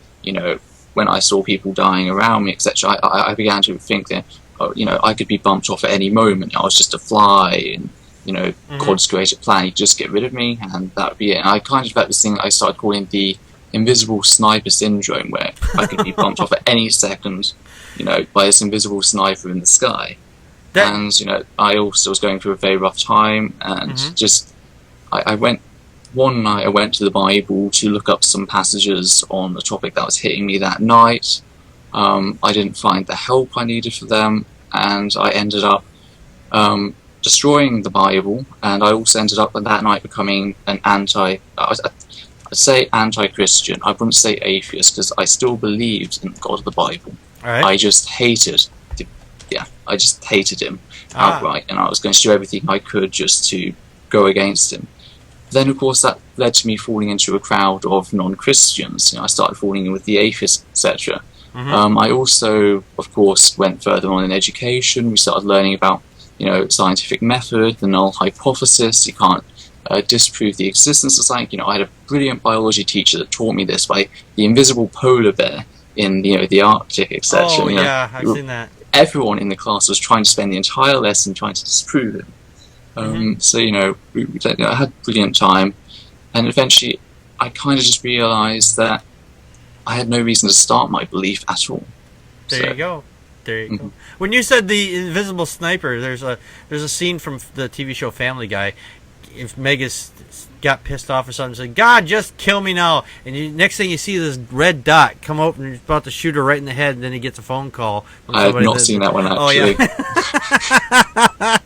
S7: when I saw people dying around me, etc., I began to think that, I could be bumped off at any moment. I was just a fly, and, God's created plan, he'd just get rid of me, and that would be it. And I kind of developed this thing I started calling the invisible sniper syndrome, where I could be bumped off at any second, by this invisible sniper in the sky. And, I also was going through a very rough time, and one night I went to the Bible to look up some passages on the topic that was hitting me that night. I didn't find the help I needed for them, and I ended up destroying the Bible, and I also ended up that night becoming an I'd say anti-Christian. I wouldn't say atheist, because I still believed in the God of the Bible.
S5: Right.
S7: I just hated him outright, and I was going to do everything I could just to go against him. Then, of course, that led to me falling into a crowd of non-Christians. I started falling in with the atheists, etc. I also, of course, went further on in education. We started learning about, scientific method, the null hypothesis. You can't disprove the existence of something. I had a brilliant biology teacher that taught me this by the invisible polar bear in the Arctic, etc.
S5: Oh yeah, I've seen that.
S7: Everyone in the class was trying to spend the entire lesson trying to disprove it. So, I had a brilliant time, and eventually I kind of just realised that I had no reason to start my belief at all.
S5: There you go. When you said the invisible sniper, there's a scene from the TV show Family Guy. If Megas got pissed off or something, said, "God, just kill me now!" And next thing you see this red dot come up, and he's about to shoot her right in the head, and then he gets a phone call.
S7: I have not seen that one, actually.
S5: Oh, yeah.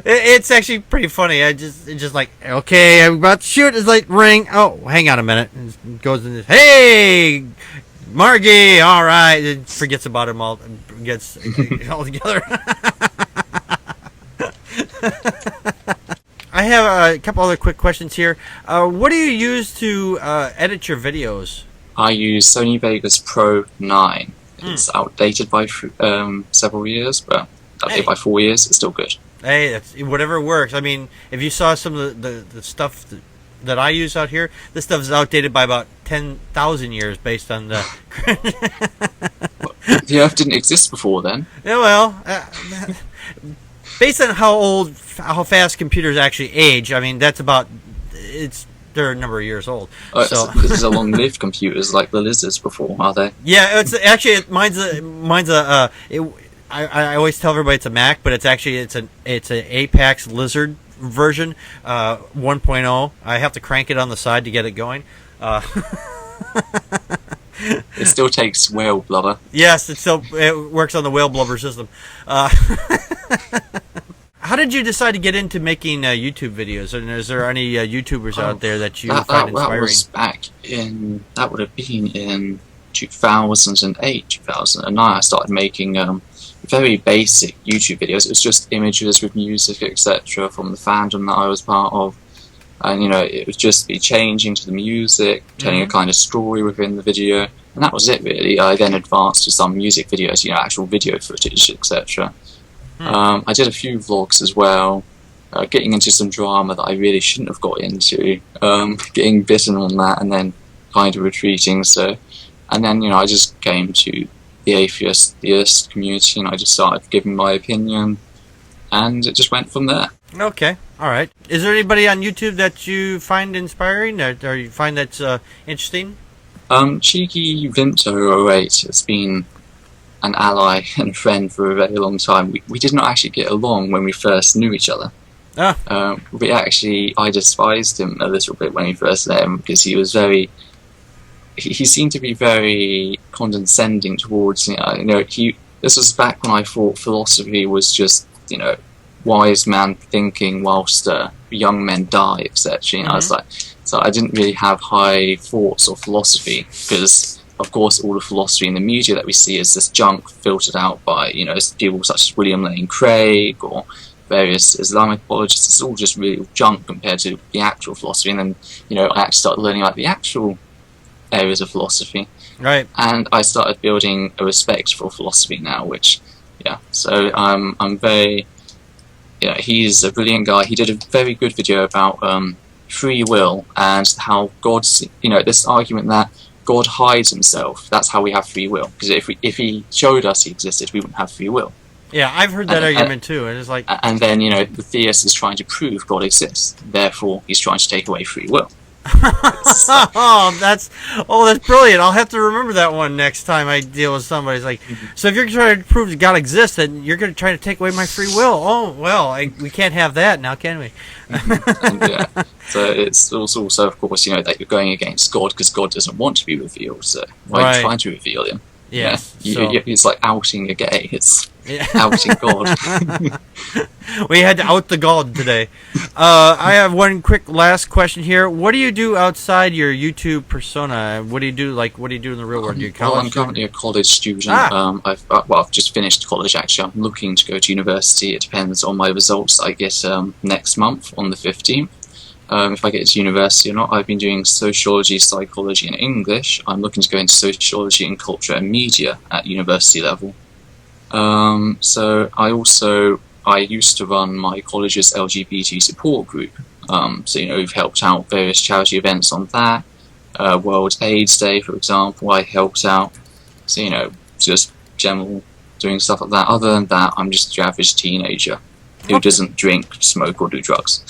S5: It's actually pretty funny. It's just like, okay, I'm about to shoot. It's like, ring. Oh, hang on a minute. And it goes in this, hey, Margie, all right. It forgets about him all, gets all together. I I have a couple other quick questions here. What do you use to edit your videos?
S7: I use Sony Vegas Pro 9. It's outdated by several years, but outdated by 4 years. It's still good.
S5: Hey, that's, whatever works. I mean, if you saw some of the stuff that I use out here, this stuff is outdated by about 10,000 years based on the...
S7: The Earth didn't exist before then.
S5: Yeah, well, based on how fast computers actually age, I mean, that's about... They're a number of years old.
S7: So this is a long-lived computers like the lizards before, are they?
S5: Yeah, it's actually mine's a. I always tell everybody it's a Mac, but it's an Apex Lizard version 1.0. I have to crank it on the side to get it going.
S7: It still takes whale blubber.
S5: Yes, it works on the whale blubber system. How did you decide to get into making YouTube videos? And is there any YouTubers out there that you find inspiring?
S7: That was that would have been in 2008, 2009. I started making very basic YouTube videos. It was just images with music, etc., from the fandom that I was part of. And, it would just be changing to the music, telling a kind of story within the video. And that was it, really. I then advanced to some music videos, actual video footage, etc. I did a few vlogs as well, getting into some drama that I really shouldn't have got into, getting bitten on that and then kind of retreating. And then, I just came to the atheist community and I just started giving my opinion and it just went from there.
S5: Okay, all right. Is there anybody on YouTube that you find inspiring or you find that's interesting?
S7: Cheeky Vinto08 has been an ally and a friend for a very long time. We did not actually get along when we first knew each other. I despised him a little bit when we first met him because he was he seemed to be very condescending towards this was back when I thought philosophy was just wise man thinking whilst young men die, etc. I was like, so I didn't really have high thoughts or philosophy because of course all the philosophy in the media that we see is this junk filtered out by people such as William Lane Craig or various Islamic apologists. It's all just really junk compared to the actual philosophy. And then I actually started learning about the actual areas of philosophy,
S5: right?
S7: And I started building a respect for philosophy now, so I'm very he's a brilliant guy. He did a very good video about free will and how God's this argument that God hides himself. That's how we have free will. Because if he showed us he existed, we wouldn't have free will.
S5: Yeah, I've heard that argument too. And it's like,
S7: and then the theist is trying to prove God exists. Therefore, he's trying to take away free will.
S5: That's brilliant. I'll have to remember that one next time I deal with somebody. It's like, so if you're trying to prove that God exists, then you're going to try to take away my free will. Oh well, we can't have that now, can we?
S7: So it's also of course that you're going against God because God doesn't want to be revealed. So why are you trying to reveal him?
S5: Yes.
S7: It's like outing a gay. It's outing God.
S5: We had to out the God today. I have one quick last question here. What do you do outside your YouTube persona? What do you do? What do you do in the real world?
S7: I'm currently a college student. I've just finished college. Actually, I'm looking to go to university. It depends on my results I get next month on the 15th. If I get to university or not. I've been doing sociology, psychology, and English. I'm looking to go into sociology and culture and media at university level. So I used to run my college's LGBT support group. We've helped out various charity events on that. World AIDS Day, for example, I helped out. So, just general doing stuff like that. Other than that, I'm just your average teenager who doesn't drink, smoke, or do drugs.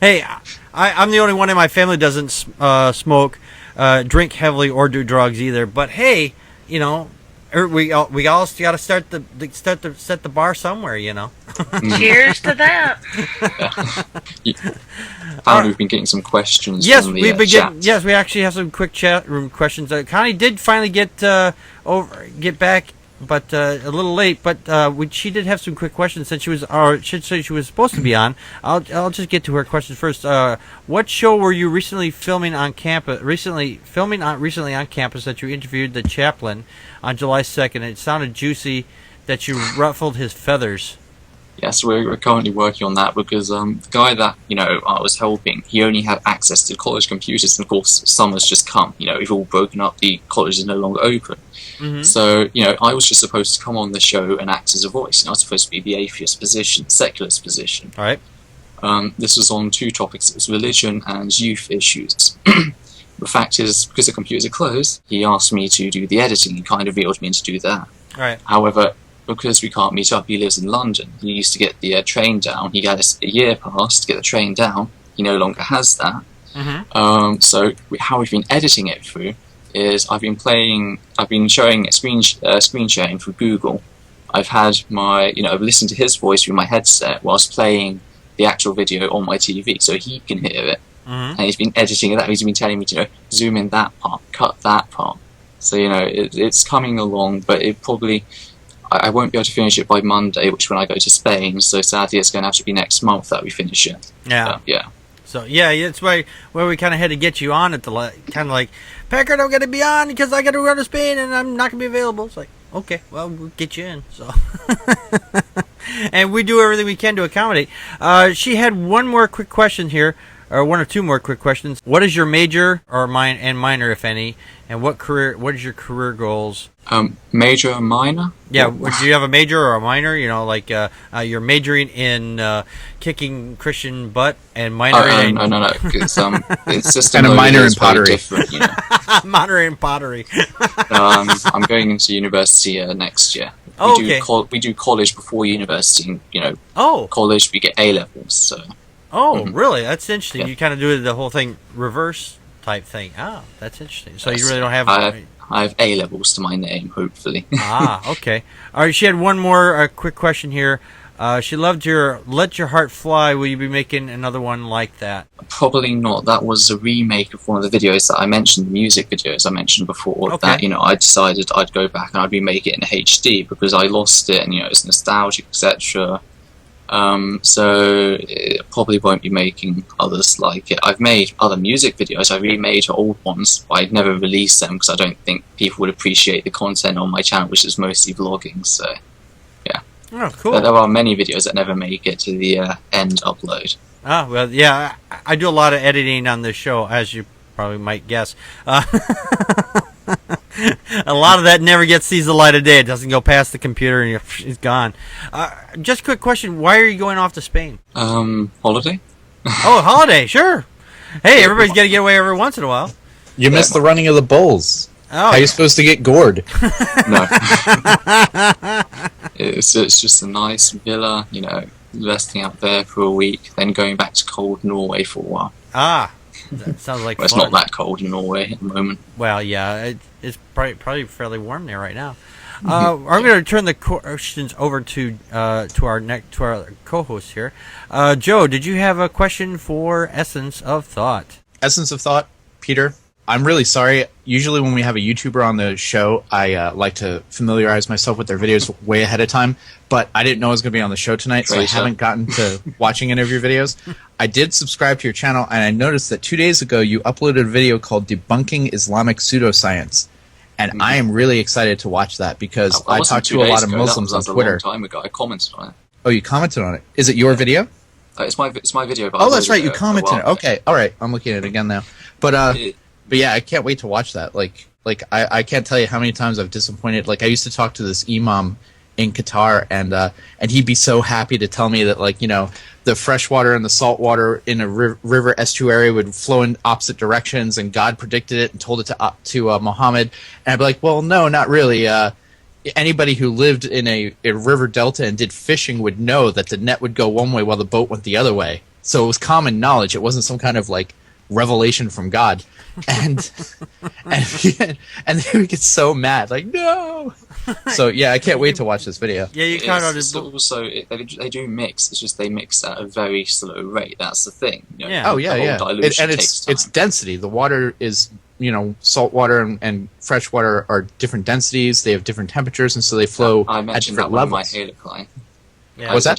S5: Hey, I'm the only one in my family that doesn't smoke, drink heavily, or do drugs either. But hey, we all got to set the bar somewhere,
S6: Cheers to that.
S7: We've been getting some questions.
S5: Yes,
S7: from the chat.
S5: Yes, we actually have some quick chat room questions. Connie did finally get back, but a little late. But she did have some quick questions since she was supposed to be on. I'll just get to her questions first. What show were you recently filming on campus? Recently on campus that you interviewed the chaplain on July 2nd. It sounded juicy that you ruffled his feathers.
S7: Yes, we're currently working on that because the guy that I was helping, he only had access to college computers, and of course summer's just come. We've all broken up; the college is no longer open. Mm-hmm. So I was just supposed to come on the show and act as a voice. I was supposed to be the atheist position, secularist position.
S5: All right.
S7: This was on two topics: it was religion and youth issues. The fact is, because the computers are closed, he asked me to do the editing. He kind of wheeled me in to do that.
S5: All right.
S7: However, because we can't meet up, he lives in London. He used to get the train down. He had a year pass to get the train down. He no longer has that. Mm-hmm. So how we've been editing it through is I've been showing it screen sharing through Google. I've had I've listened to his voice through my headset whilst playing the actual video on my TV, so he can hear it. Mm-hmm. And he's been editing that. He's been telling me to zoom in that part, cut that part. So it's coming along, but it probably I won't be able to finish it by Monday, which when I go to Spain. So sadly, it's going to have to be next month that we finish it.
S5: Yeah,
S7: yeah.
S5: So yeah, it's where we kind of had to get you on at the kind of like, Packard, I'm going to be on because I got to go to Spain and I'm not going to be available. It's like, okay, well, we'll get you in. So, and we do everything we can to accommodate. She had one more quick question here, or one or two more quick questions. What is your major or minor, if any, and what is your career goals?
S7: Major or minor?
S5: Yeah, do you have a major or a minor? Like you're majoring in kicking Christian butt and minor in...
S7: No. It's just
S1: kind of minor in pottery.
S7: Different,
S5: Minor in pottery.
S7: I'm going into university next year. We do college before university. College we get A levels. So.
S5: Really? That's interesting.
S7: Yeah.
S5: You kind of do the whole thing reverse type thing. Oh, that's interesting. So you really don't have...
S7: I have A levels to my name, hopefully.
S5: Okay. All right, she had one more quick question here. She loved your Let Your Heart Fly. Will you be making another one like that?
S7: Probably not. That was a remake of one of the videos that I mentioned, the music videos I mentioned before.
S5: Okay.
S7: That, I decided I'd go back and I'd remake it in HD because I lost it and, it's nostalgic, etc. So it probably won't be making others like it. I've made other music videos. I remade old ones, but I'd never released them because I don't think people would appreciate the content on my channel, which is mostly vlogging. So, yeah.
S5: Oh, cool.
S7: But there are many videos that never make it to the end upload.
S5: Well, yeah, I do a lot of editing on this show, as you probably might guess. A lot of that never sees the light of day. It doesn't go past the computer and it's gone. Just a quick question. Why are you going off to Spain?
S7: Holiday.
S5: Holiday, sure. Hey, everybody's got to get away every once in a while.
S1: You missed the running of the bulls. How are you supposed to get gored?
S7: No. It's just a nice villa, resting out there for a week, then going back to cold Norway for a while.
S5: That sounds like
S7: well, it's not that cold in Norway at the moment.
S5: Well, yeah, it's probably fairly warm there right now. I'm going to turn the questions over to our co-host here. Joe, did you have a question for Essence of Thought?
S1: Essence of Thought, Peter. I'm really sorry. Usually when we have a YouTuber on the show, I like to familiarize myself with their videos way ahead of time, but I didn't know I was going to be on the show tonight, so I haven't gotten to watching any of your videos. I did subscribe to your channel, and I noticed that 2 days ago you uploaded a video called Debunking Islamic Pseudoscience, and I am really excited to watch that because I talked to a lot of Muslims on Twitter.
S7: That was a long time ago. I commented on it.
S1: Oh, you commented on it? Is it your video?
S7: It's my video.
S1: Oh, that's right. You commented. Okay, all right. I'm looking at it again now. But yeah, I can't wait to watch that. Like I can't tell you how many times I've disappointed. Like I used to talk to this imam in Qatar, and he'd be so happy to tell me that the fresh water and the salt water in a river estuary would flow in opposite directions, and God predicted it and told it to Muhammad. And I'd be like, well, no, not really. Anybody who lived in a river delta and did fishing would know that the net would go one way while the boat went the other way. So it was common knowledge. It wasn't some kind of revelation from God. And they would get so mad, no. So yeah, I can't wait to watch this video.
S5: Yeah, you kind of
S7: also they do mix. It's just they mix at a very slow rate. That's the thing.
S5: Yeah.
S1: And it's density. The water is salt water and fresh water are different densities. They have different temperatures, and so they flow at different levels.
S7: My Halo client.
S5: Yeah.
S7: What's that?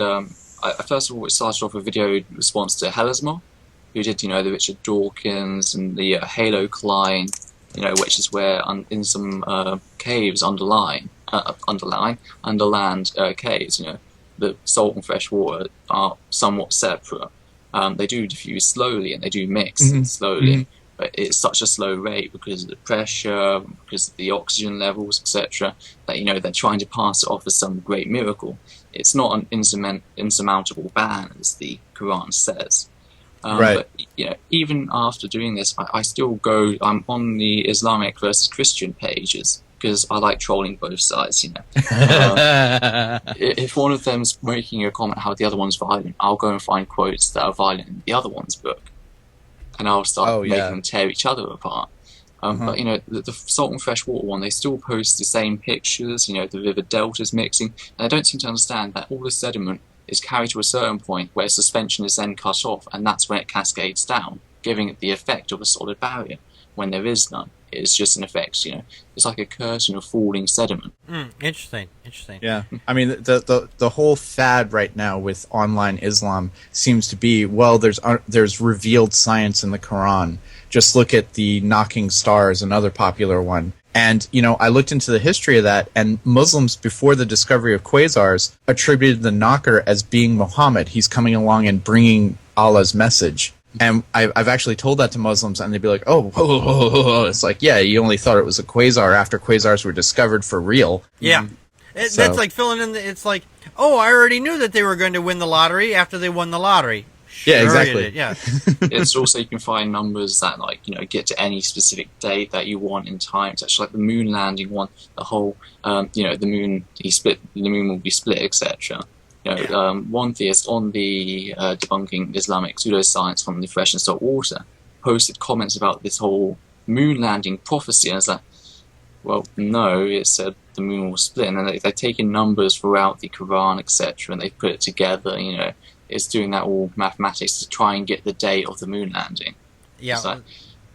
S7: First of all, it started off a video in response to Hellasmore, who did, the Richard Dawkins and the Halo Klein, which is where in some caves underland caves, the salt and fresh water are somewhat separate. They do diffuse slowly and they do mix slowly, but it's such a slow rate because of the pressure, because of the oxygen levels, etc., that they're trying to pass it off as some great miracle. It's not an insurmountable ban, as the Quran says. But even after doing this, I still go. I'm on the Islamic versus Christian pages because I like trolling both sides. If one of them's making a comment how the other one's violent, I'll go and find quotes that are violent in the other one's book, and I'll start making them tear each other apart. But the salt and fresh water one, they still post the same pictures. The river deltas mixing, and I don't seem to understand that all the sediment is carried to a certain point where suspension is then cut off, and that's when it cascades down, giving it the effect of a solid barrier when there is none. It's just an effect, it's like a curtain of falling sediment.
S5: Interesting.
S1: Yeah, I mean the whole fad right now with online Islam seems to be, well, there's revealed science in the Quran. Just look at the knocking stars, another popular one. And, I looked into the history of that, and Muslims, before the discovery of quasars, attributed the knocker as being Muhammad. He's coming along and bringing Allah's message. And I've actually told that to Muslims, and they'd be like, oh, it's like, yeah, you only thought it was a quasar after quasars were discovered for real.
S5: Yeah. That's like filling in it's like, oh, I already knew that they were going to win the lottery after they won the lottery.
S1: Yeah, exactly.
S5: Yeah.
S7: It's also, you can find numbers that get to any specific date that you want in time. It's actually like the moon landing one, the whole the moon will be split, etc. One theist on the debunking Islamic pseudoscience from the fresh and salt water posted comments about this whole moon landing prophecy, and it's like, well, no, it said the moon will split, and then they've taken numbers throughout the Quran, etc., and they put it together. It's doing that all mathematics to try and get the date of the moon landing. Yeah. So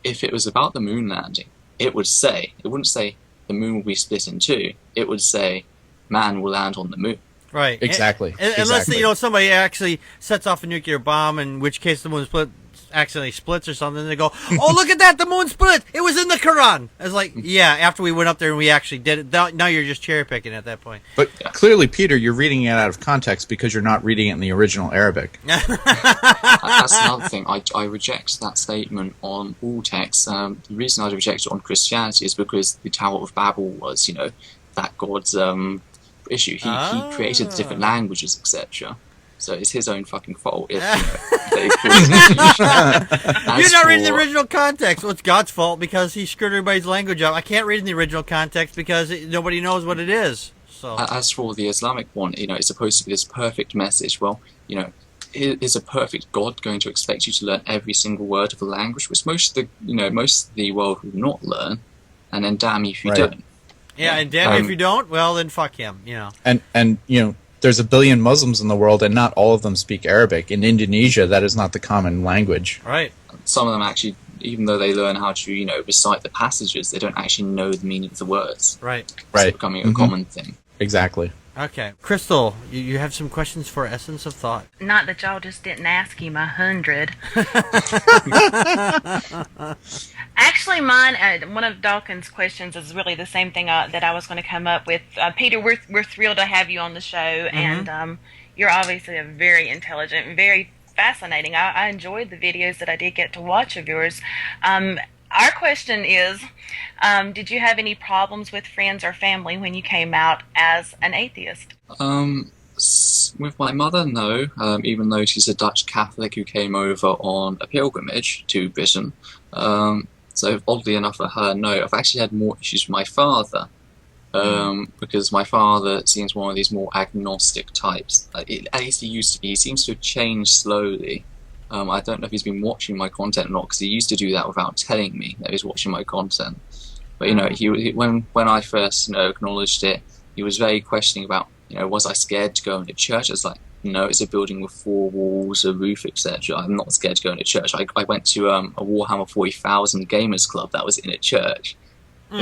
S7: if it was about the moon landing, it wouldn't say the moon will be split in two. It would say man will land on the moon.
S5: Right.
S1: Exactly.
S5: Unless somebody actually sets off a nuclear bomb, in which case the moon accidentally splits or something, and they go, oh, look at that, the moon split. It was in the Quran. It's like, yeah, after we went up there and we actually did it. Now you're just cherry picking at that point.
S1: But clearly, Peter, you're reading it out of context because you're not reading it in the original Arabic.
S7: That's another thing. I reject that statement on all texts. The reason I reject it on Christianity is because the Tower of Babel was, that God's issue. He created the different languages, etc. So it's his own fucking fault if they
S5: You're not reading the original context. Well, it's God's fault because he screwed everybody's language up. I can't read in the original context because nobody knows what it is. So
S7: as for the Islamic one, it's supposed to be this perfect message. Well, is a perfect God going to expect you to learn every single word of the language, which most of the world will not learn, and then damn you if you don't.
S5: Yeah, and damn if you don't, well then fuck him.
S1: And there's 1 billion Muslims in the world, and not all of them speak Arabic. In Indonesia, that is not the common language.
S5: Right.
S7: Some of them actually, even though they learn how to, recite the passages, they don't actually know the meaning of the words.
S5: Right.
S7: It's becoming a common thing.
S1: Exactly.
S5: Okay. Crystal, you have some questions for Essence of Thought?
S6: Not that y'all just didn't ask him 100. Actually, mine, one of Dawkins' questions is really the same thing that I was going to come up with. Peter, we're thrilled to have you on the show, and you're obviously a very intelligent and very fascinating. I enjoyed the videos that I did get to watch of yours. Our question is, did you have any problems with friends or family when you came out as an atheist?
S7: With my mother, no. Even though she's a Dutch Catholic who came over on a pilgrimage to Britain. So oddly enough for her, no. I've actually had more issues with my father. Because my father seems one of these more agnostic types. At least he used to be. He seems to have changed slowly. I don't know if he's been watching my content or not, because he used to do that without telling me that he was watching my content. But he when I first acknowledged it, he was very questioning about was I scared to go into church? I was like, no, it's a building with 4 walls, a roof, etc. I'm not scared to go into church. I went to a Warhammer 40,000 gamers club that was in a church,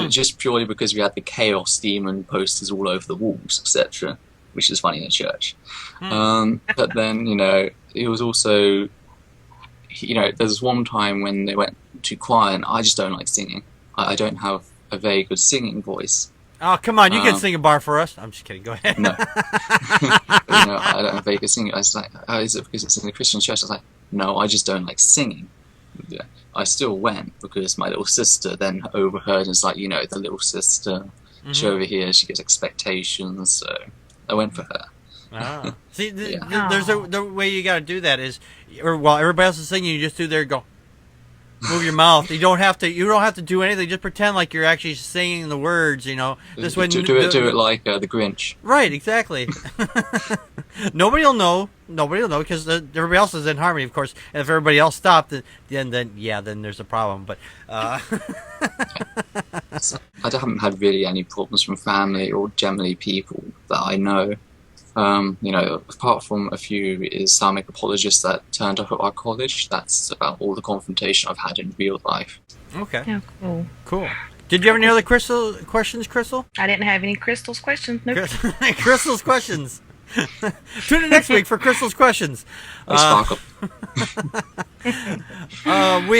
S7: just purely because we had the Chaos Demon posters all over the walls, etc. Which is funny in a church. But then it was also. There's one time when they went to choir, and I just don't like singing. I don't have a very good singing voice.
S5: Oh, come on, you can sing a bar for us. I'm just kidding. Go ahead.
S7: No. I don't think they could sing. I was like, oh, is it because it's in the Christian church? I was like, no, I just don't like singing. Yeah. I still went because my little sister then overheard and was like, the little sister, she over here, she gets expectations, so I went for her.
S5: Ah. See, there's the way you got to do that is, or while everybody else is singing, you just do there and go, move your mouth. You don't have to do anything. Just pretend like you're actually singing the words. This way.
S7: Do it like the Grinch.
S5: Right, exactly. Nobody will know because everybody else is in harmony, of course. And if everybody else stopped, then there's a problem. But
S7: I haven't had really any problems from family or generally people that I know. Apart from a few Islamic apologists that turned up at our college, that's about all the confrontation I've had in real life.
S5: Okay.
S6: Yeah, cool.
S5: Did you have any other questions, Crystal?
S6: I didn't have any Crystal's questions. Nope.
S5: Crystal's questions. Tune in next week for Crystal's questions. We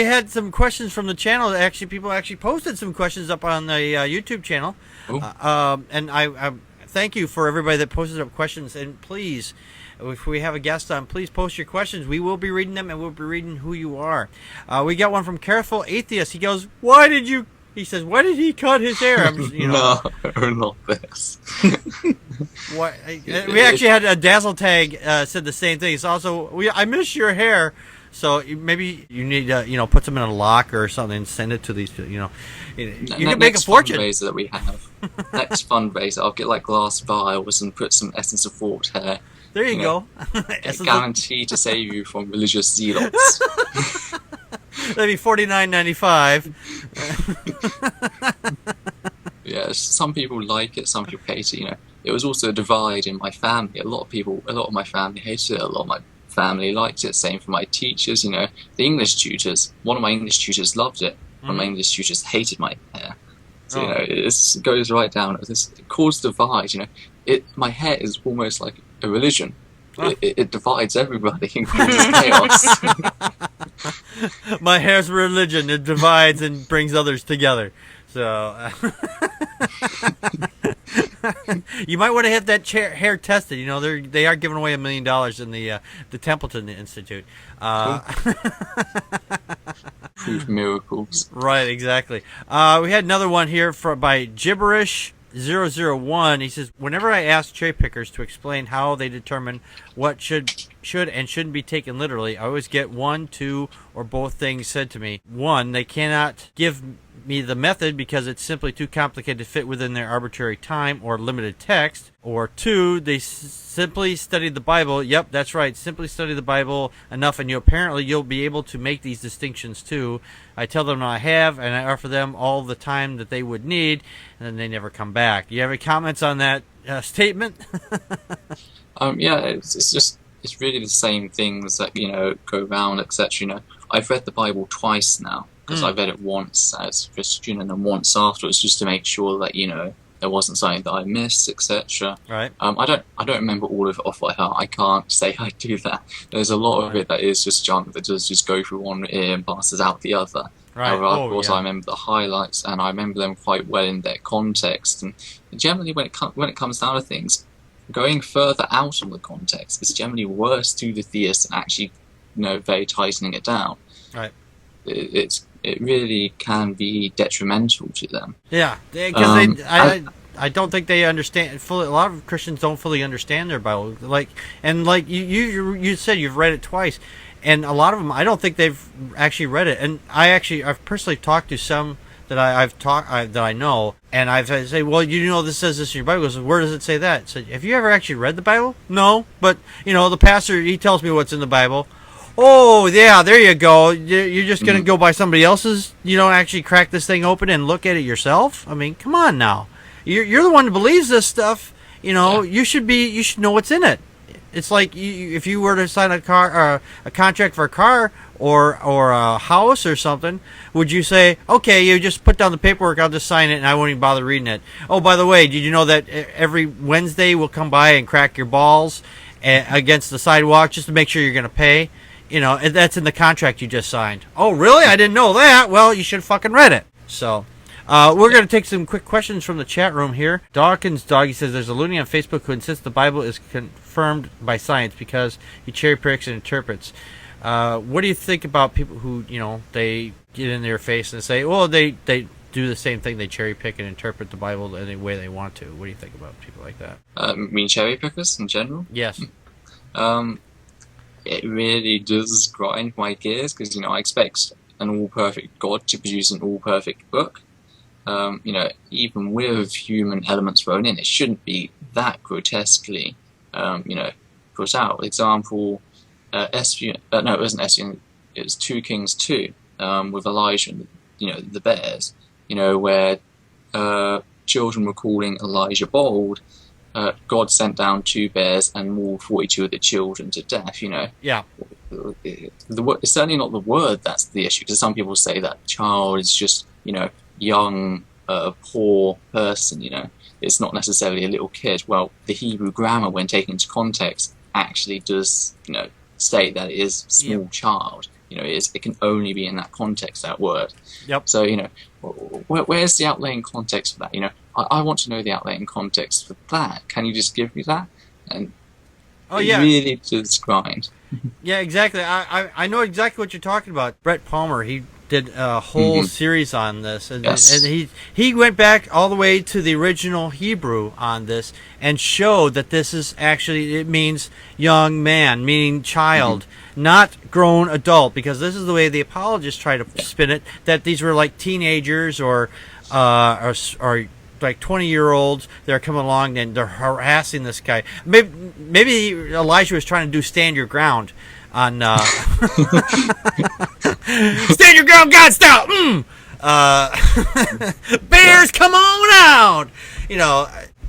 S5: had some questions from the channel. Actually, people posted some questions up on the YouTube channel. And I thank you for everybody that posted up questions. And please, if we have a guest on, please post your questions. We will be reading them, and we'll be reading who you are. We got one from Careful Atheist. He goes, why did he cut his hair?
S7: No, not this.
S5: We actually had a Dazzle Tag said the same thing. It's also, I miss your hair. So maybe you need to, put them in a lock or something and send it to these, you can make a fortune.
S7: Next fundraiser that we have, next fundraiser, I'll get like glass vials and put some essence of thought hair.
S5: There you go.
S7: Guaranteed to save you from religious zealots.
S5: That'd be $49.95.
S7: Yeah, some people like it, some people hate it. It was also a divide in my family. A lot of my family hated it. A lot of my family liked it. Same for my teachers. The English tutors. One of my English tutors loved it. One of my English tutors hated my hair. So it goes right down. It caused a divide. My hair is almost like a religion. It divides everybody and causes chaos.
S5: My hair's religion. It divides and brings others together. So you might want to have that hair tested. They are giving away $1 million in the Templeton Institute.
S7: Prove miracles.
S5: Right, exactly. We had another one here by Gibberish001. He says, whenever I ask cherry pickers to explain how they determine what should and shouldn't be taken literally, I always get one, two, or both things said to me. One, they cannot give me the method because it's simply too complicated to fit within their arbitrary time or limited text. Or two, they simply studied the Bible. Yep, that's right. Simply study the Bible enough, and you'll be able to make these distinctions too. I tell them I have, and I offer them all the time that they would need, and then they never come back. Do you have any comments on that statement?
S7: Yeah, it's really the same things that go around, etc. I've read the Bible twice now. Because I read it once as a Christian and then once afterwards, just to make sure that there wasn't something that I missed, etc.
S5: Right.
S7: I don't remember all of it off by heart. I can't say I do that. There's a lot of it that is just junk that does just go through one ear and passes out the other.
S5: Right.
S7: However, of course, I remember the highlights and I remember them quite well in their context. And generally, when it comes down to things, going further out of the context is generally worse to the theist than actually, very tightening it down.
S5: Right.
S7: It really can be detrimental to them.
S5: Yeah, because I don't think they understand fully. A lot of Christians don't fully understand their Bible. Like you said, you've read it twice, and a lot of them, I don't think they've actually read it. And I've personally talked to some that that I know, and I've say, well, this says this in your Bible. He goes, where does it say that? So, have you ever actually read the Bible? No, but the pastor, he tells me what's in the Bible. Oh, yeah, there you go. You're just going to go by somebody else's? You don't actually crack this thing open and look at it yourself? I mean, come on now. You're the one who believes this stuff. You should know what's in it. It's like if you were to sign a contract for a car or a house or something, would you say, okay, you just put down the paperwork, I'll just sign it, and I won't even bother reading it? Oh, by the way, did you know that every Wednesday we'll come by and crack your balls against the sidewalk just to make sure you're going to pay? That's in the contract you just signed. Oh, really? I didn't know that. Well, you should have fucking read it. So, We're going to take some quick questions from the chat room here. Dawkins Doggy says there's a loony on Facebook who insists the Bible is confirmed by science because he cherry picks and interprets. What do you think about people who, they get in their face and say, well, they do the same thing. They cherry pick and interpret the Bible any way they want to. What do you think about people like that?
S7: Mean cherry pickers in general?
S5: Yes.
S7: It really does grind my gears because, I expect an all-perfect God to produce an all-perfect book. Even with human elements thrown in, it shouldn't be that grotesquely, put out. Example, it wasn't Esfion, it was 2 Kings 2, with Elijah and, the bears, where children were calling Elijah bold. God sent down 2 bears and mauled 42 of the children to death,
S5: Yeah.
S7: It's certainly not the word that's the issue, because some people say that child is just, young, poor person, It's not necessarily a little kid. Well, the Hebrew grammar, when taken into context, actually does, state that it is small child. It can only be in that context, that word.
S5: Yep.
S7: So, where's the outlaying context for that? I want to know the outlaying context for that. Can you just give me that? And it really does grind.
S5: Yeah, exactly. I know exactly what you're talking about. Brett Palmer, he did a whole series on this, and he went back all the way to the original Hebrew on this and showed that this is actually, it means young man, meaning child, not grown adult, because this is the way the apologists try to spin it, that these were like teenagers or like 20-year-olds. They're coming along and they're harassing this guy. Maybe Elijah was trying to do stand your ground on stand your ground, God style. Bears, come on out.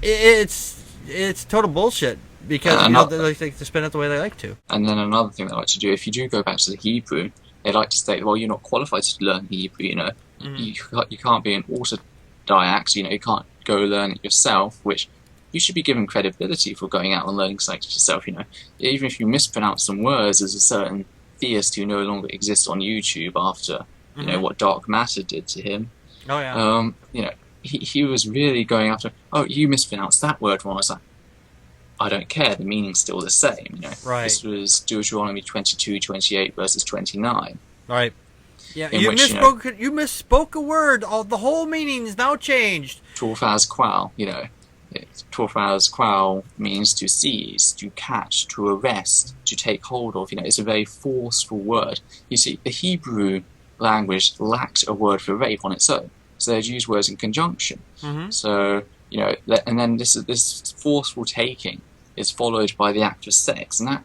S5: It's total bullshit because they like to spin it the way they like to.
S7: And then another thing they like to do, if you do go back to the Hebrew, they like to state, well, you're not qualified to learn Hebrew. You can't be an autodidact. You can't go learn it yourself, which you should be given credibility for going out and learning something yourself. Even if you mispronounce some words, there's a certain theist who no longer exists on YouTube after what Dark Matter did to him.
S5: Oh yeah.
S7: He was really going after. Oh, you mispronounced that word wrong. I was like, I don't care. The meaning's still the same.
S5: Right.
S7: This was Deuteronomy 22:28 verses 29.
S5: Right. Yeah, you misspoke a word. The whole meaning is now changed.
S7: Torfaz qual, Torfaz qual means to seize, to catch, to arrest, to take hold of. It's a very forceful word. You see, the Hebrew language lacked a word for rape on its own, so they'd use words in conjunction. So, and then this forceful taking is followed by the act of sex, and that,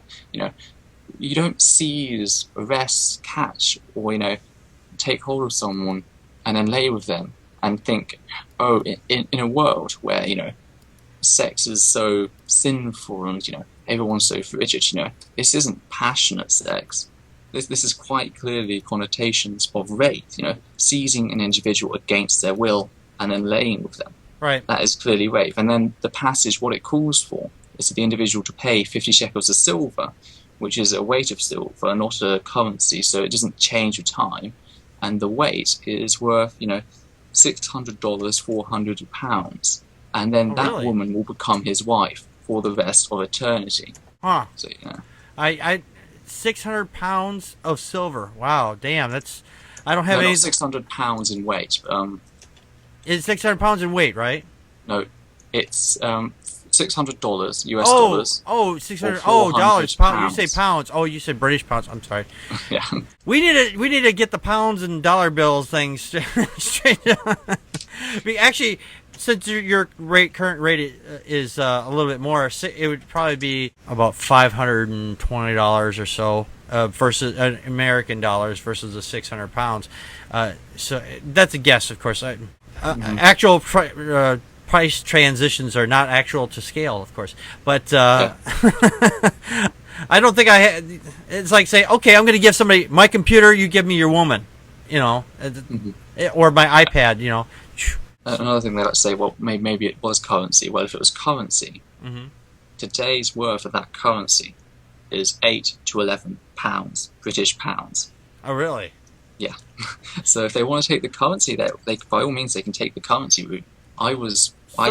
S7: you don't seize, arrest, catch, or take hold of someone and then lay with them and think, oh, in a world where sex is so sinful and everyone's so frigid, this isn't passionate sex. This is quite clearly connotations of rape, seizing an individual against their will and then laying with them.
S5: Right.
S7: That is clearly rape. And then the passage, what it calls for is for the individual to pay 50 shekels of silver, which is a weight of silver, not a currency, so it doesn't change with time. And the weight is worth, $600, 400 pounds. And then that woman will become his wife for the rest of eternity.
S5: Huh.
S7: So,
S5: 600 pounds of silver. Wow, damn, that's... I don't have any...
S7: Not 600 pounds in weight.
S5: It's 600 pounds in weight, right?
S7: No, it's $600 US dollars.
S5: Oh, 600. Oh, dollars. Pounds. You say pounds. Oh, you said British pounds. I'm sorry.
S7: Yeah.
S5: We need to get the pounds and dollar bills things straight. Actually, since your current rate is a little bit more, it would probably be about $520 or so versus American dollars versus the 600 pounds. So that's a guess, of course. Actual price transitions are not actual to scale, of course, but I don't think it's like say, okay, I'm going to give somebody my computer, you give me your woman, or my iPad,
S7: Another thing they like to say, well, maybe it was currency. Well, if it was currency, today's worth of that currency is 8 to 11 pounds, British pounds.
S5: Oh, really?
S7: Yeah. So if they want to take the currency, they by all means they can take the currency route. I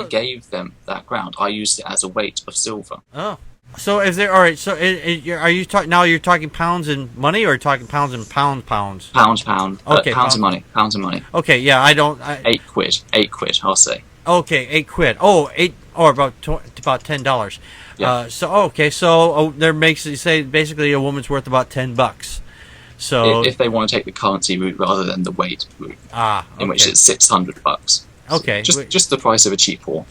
S7: gave them that ground. I used it as a weight of silver.
S5: Oh. So is there, all right, so are you talking, now you're talking pounds in money, or talking pounds in pounds?
S7: Pound.
S5: Okay,
S7: pounds of money.
S5: Okay, yeah,
S7: £8. £8, I'll say.
S5: Okay, £8. Oh, about $10.
S7: Yeah.
S5: There makes you say basically a woman's worth about $10. So
S7: if they want to take the currency route rather than the weight route,
S5: okay.
S7: in which it's $600.
S5: Okay.
S7: Just the price of a cheap whore.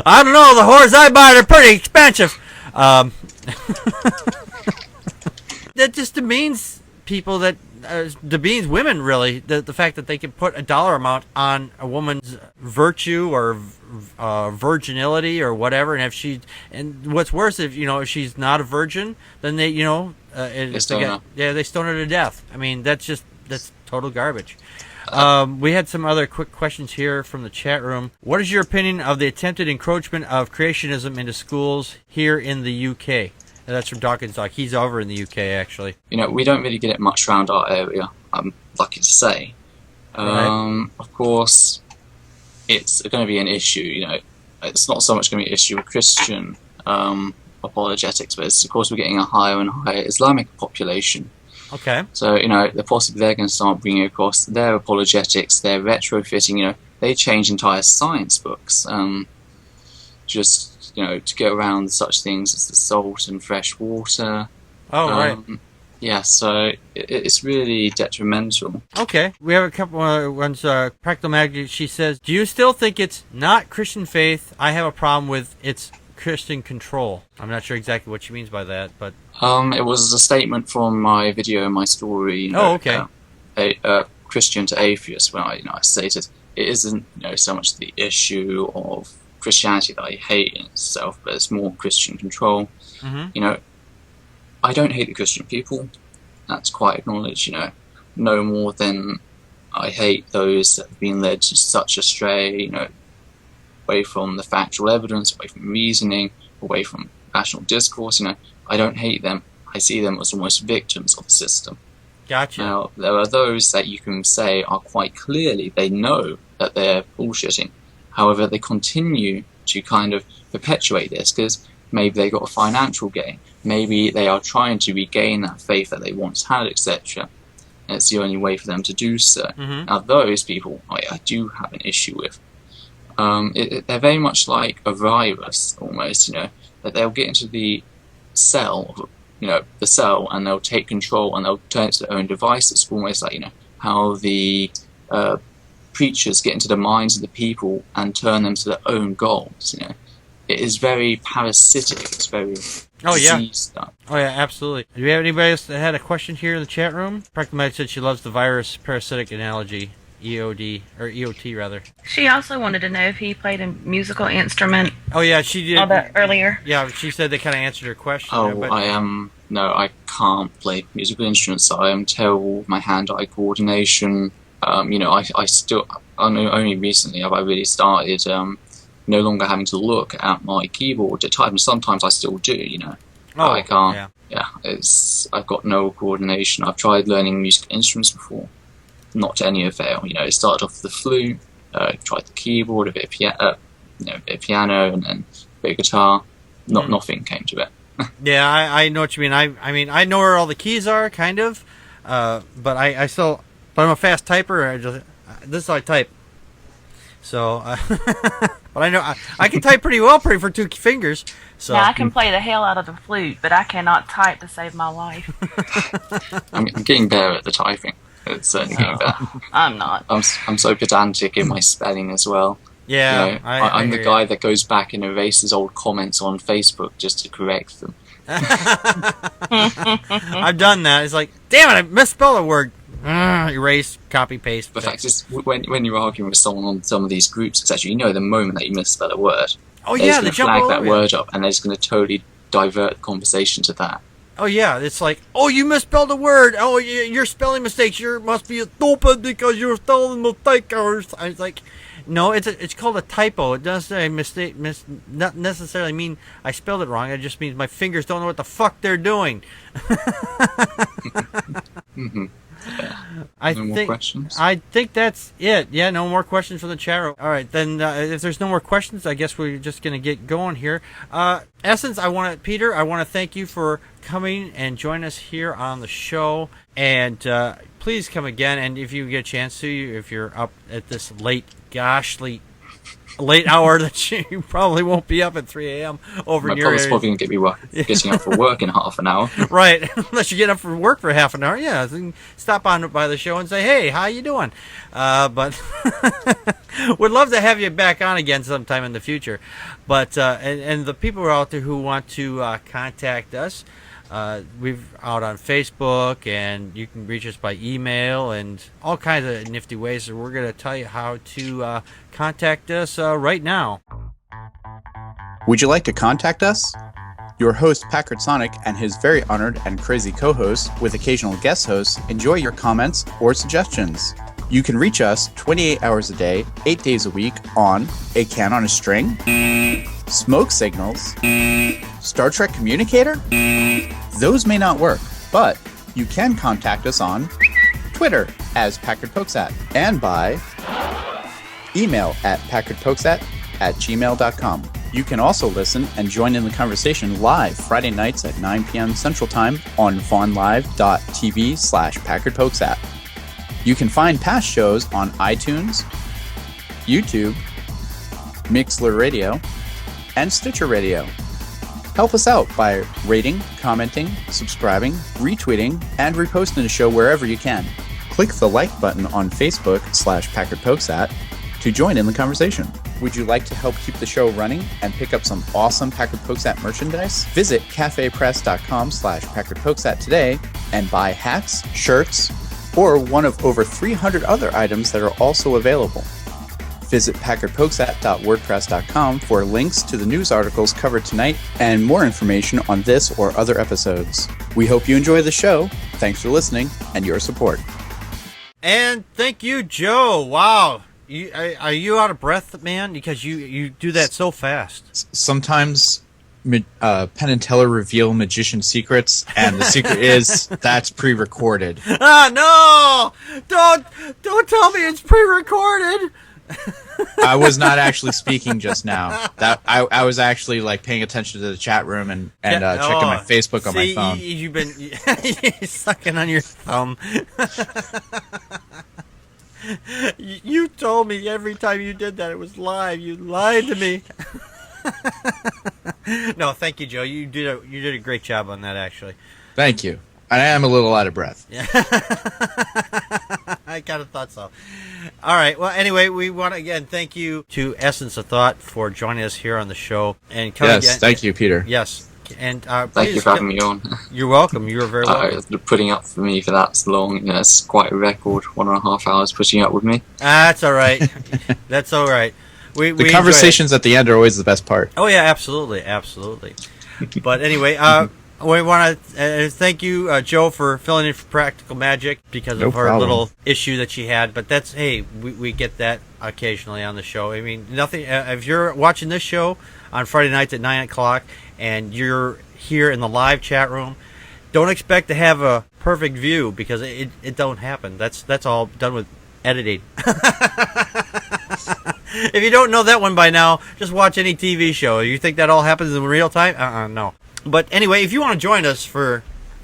S5: I don't know. The whores I buy are pretty expensive. That just demeans people that demeans women, really. The fact that they can put a dollar amount on a woman's virtue or virginality or whatever, and what's worse, if she's not a virgin, then they they stone her to death. I mean, that's total garbage. We had some other quick questions here from the chat room. What is your opinion of the attempted encroachment of creationism into schools here in the UK? And that's from Dawkins Doc. He's over in the UK, actually.
S7: We don't really get it much around our area, I'm lucky to say.
S5: Right.
S7: Of course, it's going to be an issue. It's not so much going to be an issue with Christian apologetics, but of course we're getting a higher and higher Islamic population.
S5: Okay.
S7: So, they're going to start bringing across their apologetics, their retrofitting, they change entire science books, to get around such things as the salt and fresh water.
S5: Oh, right.
S7: Yeah, so it's really detrimental.
S5: Okay. We have a couple ones. Practical Maggie, she says, do you still think it's not Christian faith? I have a problem with its Christian control. I'm not sure exactly what she means by that, but...
S7: It was a statement from my video, my story.
S5: Okay.
S7: Christian to atheist, when I stated it isn't so much the issue of Christianity that I hate in itself, but it's more Christian control.
S5: Mm-hmm.
S7: I don't hate the Christian people. That's quite acknowledged. No more than I hate those that have been led to such astray. Away from the factual evidence, away from reasoning, away from rational discourse. I don't hate them. I see them as almost victims of the system.
S5: Gotcha.
S7: Now, there are those that you can say are quite clearly, they know that they're bullshitting. However, they continue to kind of perpetuate this because maybe they got a financial gain. Maybe they are trying to regain that faith that they once had, etc. And it's the only way for them to do so.
S5: Mm-hmm.
S7: Now, those people, I do have an issue with. They're very much like a virus, almost, that they'll get into the cell, and they'll take control and they'll turn it to their own devices, almost like, how the preachers get into the minds of the people and turn them to their own goals, It is very parasitic, it's very disease stuff.
S5: Oh, yeah, absolutely. Do we have anybody else that had a question here in the chat room? Practical Mag said she loves the virus parasitic analogy. EOT rather.
S6: She also wanted to know if he played a musical instrument.
S5: Oh yeah, she did.
S6: All that earlier.
S5: Yeah, she said they kind of answered her question.
S7: Oh, I can't play musical instruments. I am terrible with my hand-eye coordination. Only recently have I really started no longer having to look at my keyboard to type, and sometimes I still do,
S5: Oh,
S7: I can't.
S5: Yeah.
S7: I've got no coordination. I've tried learning musical instruments before. Not to any avail. It started off with the flute, tried the keyboard, a bit of piano, and then a bit of guitar. Nothing came to it.
S5: Yeah, I know what you mean. I know where all the keys are, kind of, but I still, but I'm a fast typer. This is how I type. So, but I know I can type pretty well, for 2 fingers. So
S6: now I can play the hell out of the flute, but I cannot type to save my life.
S7: I'm getting better at the typing. It's certainly getting better.
S6: I'm not.
S7: I'm so pedantic in my spelling as well.
S5: Yeah,
S7: I'm the guy that goes back and erases old comments on Facebook just to correct them.
S5: I've done that. It's like, damn it, I misspelled a word. Erase, copy, paste.
S7: The fact is, when you're arguing with someone on some of these groups, etc., the moment that you misspell a word,
S5: they're
S7: just going to flag that word up, and they're just going to totally divert the conversation to that.
S5: Oh yeah, it's like, oh, you misspelled a word. Oh, your spelling mistakes. You must be a stupid because you're spelling mistake. It's like, No, it's called a typo. It doesn't not necessarily mean I spelled it wrong. It just means my fingers don't know what the fuck they're doing.
S7: Mm-hmm.
S5: More
S7: questions?
S5: I think that's it. Yeah, no more questions from the chat room. All right, then if there's no more questions, I guess we're just going to get going here. Essence, Peter, I want to thank you for coming and joining us here on the show. And please come again. And if you get a chance to, if you're up at this late hour that you probably won't be up at 3 a.m. over in your area.
S7: My probably going to get me getting up for work in half an hour.
S5: Right, unless you get up for work for half an hour. Yeah, so stop on by the show and say, hey, how you doing? But we'd love to have you back on again sometime in the future. But and the people out there who want to contact us, we're out on Facebook, and you can reach us by email and all kinds of nifty ways. So we're going to tell you how to contact us right now.
S1: Would you like to contact us? Your host, Packard Sonic, and his very honored and crazy co-hosts, with occasional guest hosts, enjoy your comments or suggestions. You can reach us 28 hours a day, 8 days a week on A Can on a String, Smoke Signals, Star Trek Communicator? Those may not work, but you can contact us on Twitter as Packard Pokes At, and by email at packardpokesat@gmail.com. You can also listen and join in the conversation live Friday nights at 9 p.m. Central Time on vaughnlive.tv/PackardPokesAt. You can find past shows on iTunes, YouTube, Mixler Radio, and Stitcher Radio. Help us out by rating, commenting, subscribing, retweeting, and reposting the show wherever you can. Click the like button on Facebook/PackardPokesAt to join in the conversation. Would you like to help keep the show running and pick up some awesome Packard Pokes At merchandise? Visit cafepress.com/PackardPokesAt today and buy hats, shirts, or one of over 300 other items that are also available. Visit packardpokesat.wordpress.com for links to the news articles covered tonight and more information on this or other episodes. We hope you enjoy the show. Thanks for listening and your support.
S5: And thank you, Joe. Wow. Are you out of breath, man? Because you do that so fast.
S1: Sometimes Penn and Teller reveal magician secrets, and the secret is that's pre-recorded.
S5: No! Don't tell me it's pre-recorded.
S1: I was not actually speaking just now. That I was actually like paying attention to the chat room and checking my Facebook on my phone.
S5: You've been sucking on your thumb. You told me every time you did that it was live. You lied to me. No, thank you, Joe. You did a great job on that, actually.
S1: Thank you. I am a little out of breath.
S5: Yeah. I kind of thought so. All right. Well, anyway, we want to again thank you to Essence of Thought for joining us here on the show and coming again.
S1: Thank you, Peter.
S5: Yes. And
S7: thank you for having me on.
S5: You're welcome. You're very welcome.
S7: Putting up for me for that long, it's quite a record. 1.5 hours putting up with me.
S5: That's all right. That's all right.
S1: The conversations at the end are always the best part.
S5: Oh yeah, absolutely. But anyway, we want to thank you, Joe, for filling in for Practical Magic because of her little issue that she had. But that's we get that occasionally on the show. I mean, nothing. If you're watching this show on Friday nights at 9 o'clock and you're here in the live chat room, don't expect to have a perfect view because it don't happen. That's all done with editing. If you don't know that one by now, just watch any TV show. You think that all happens in real time? No. But anyway, if you want to join us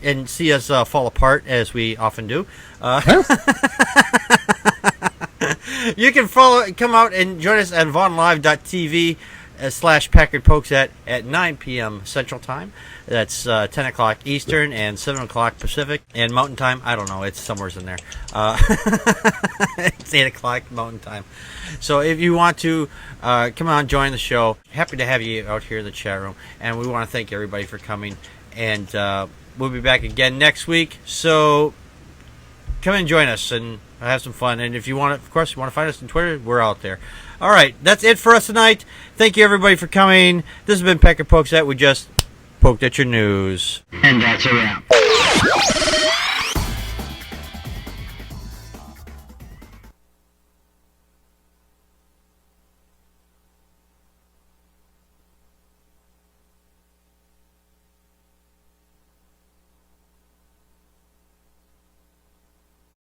S5: and see us fall apart, as we often do, you can come out and join us at vaughnlive.tv/Packard Pokes at 9 p.m. Central Time. That's 10 o'clock Eastern and 7 o'clock Pacific. And Mountain Time, I don't know, it's somewhere in there. It's 8 o'clock Mountain Time. So if you want to come on, join the show, happy to have you out here in the chat room. And we want to thank everybody for coming. And we'll be back again next week. So come and join us and have some fun. And if you want to, of course, you want to find us on Twitter, we're out there. All right, that's it for us tonight. Thank you, everybody, for coming. This has been Packard Pokes At. We just poked at your news.
S4: And that's a wrap.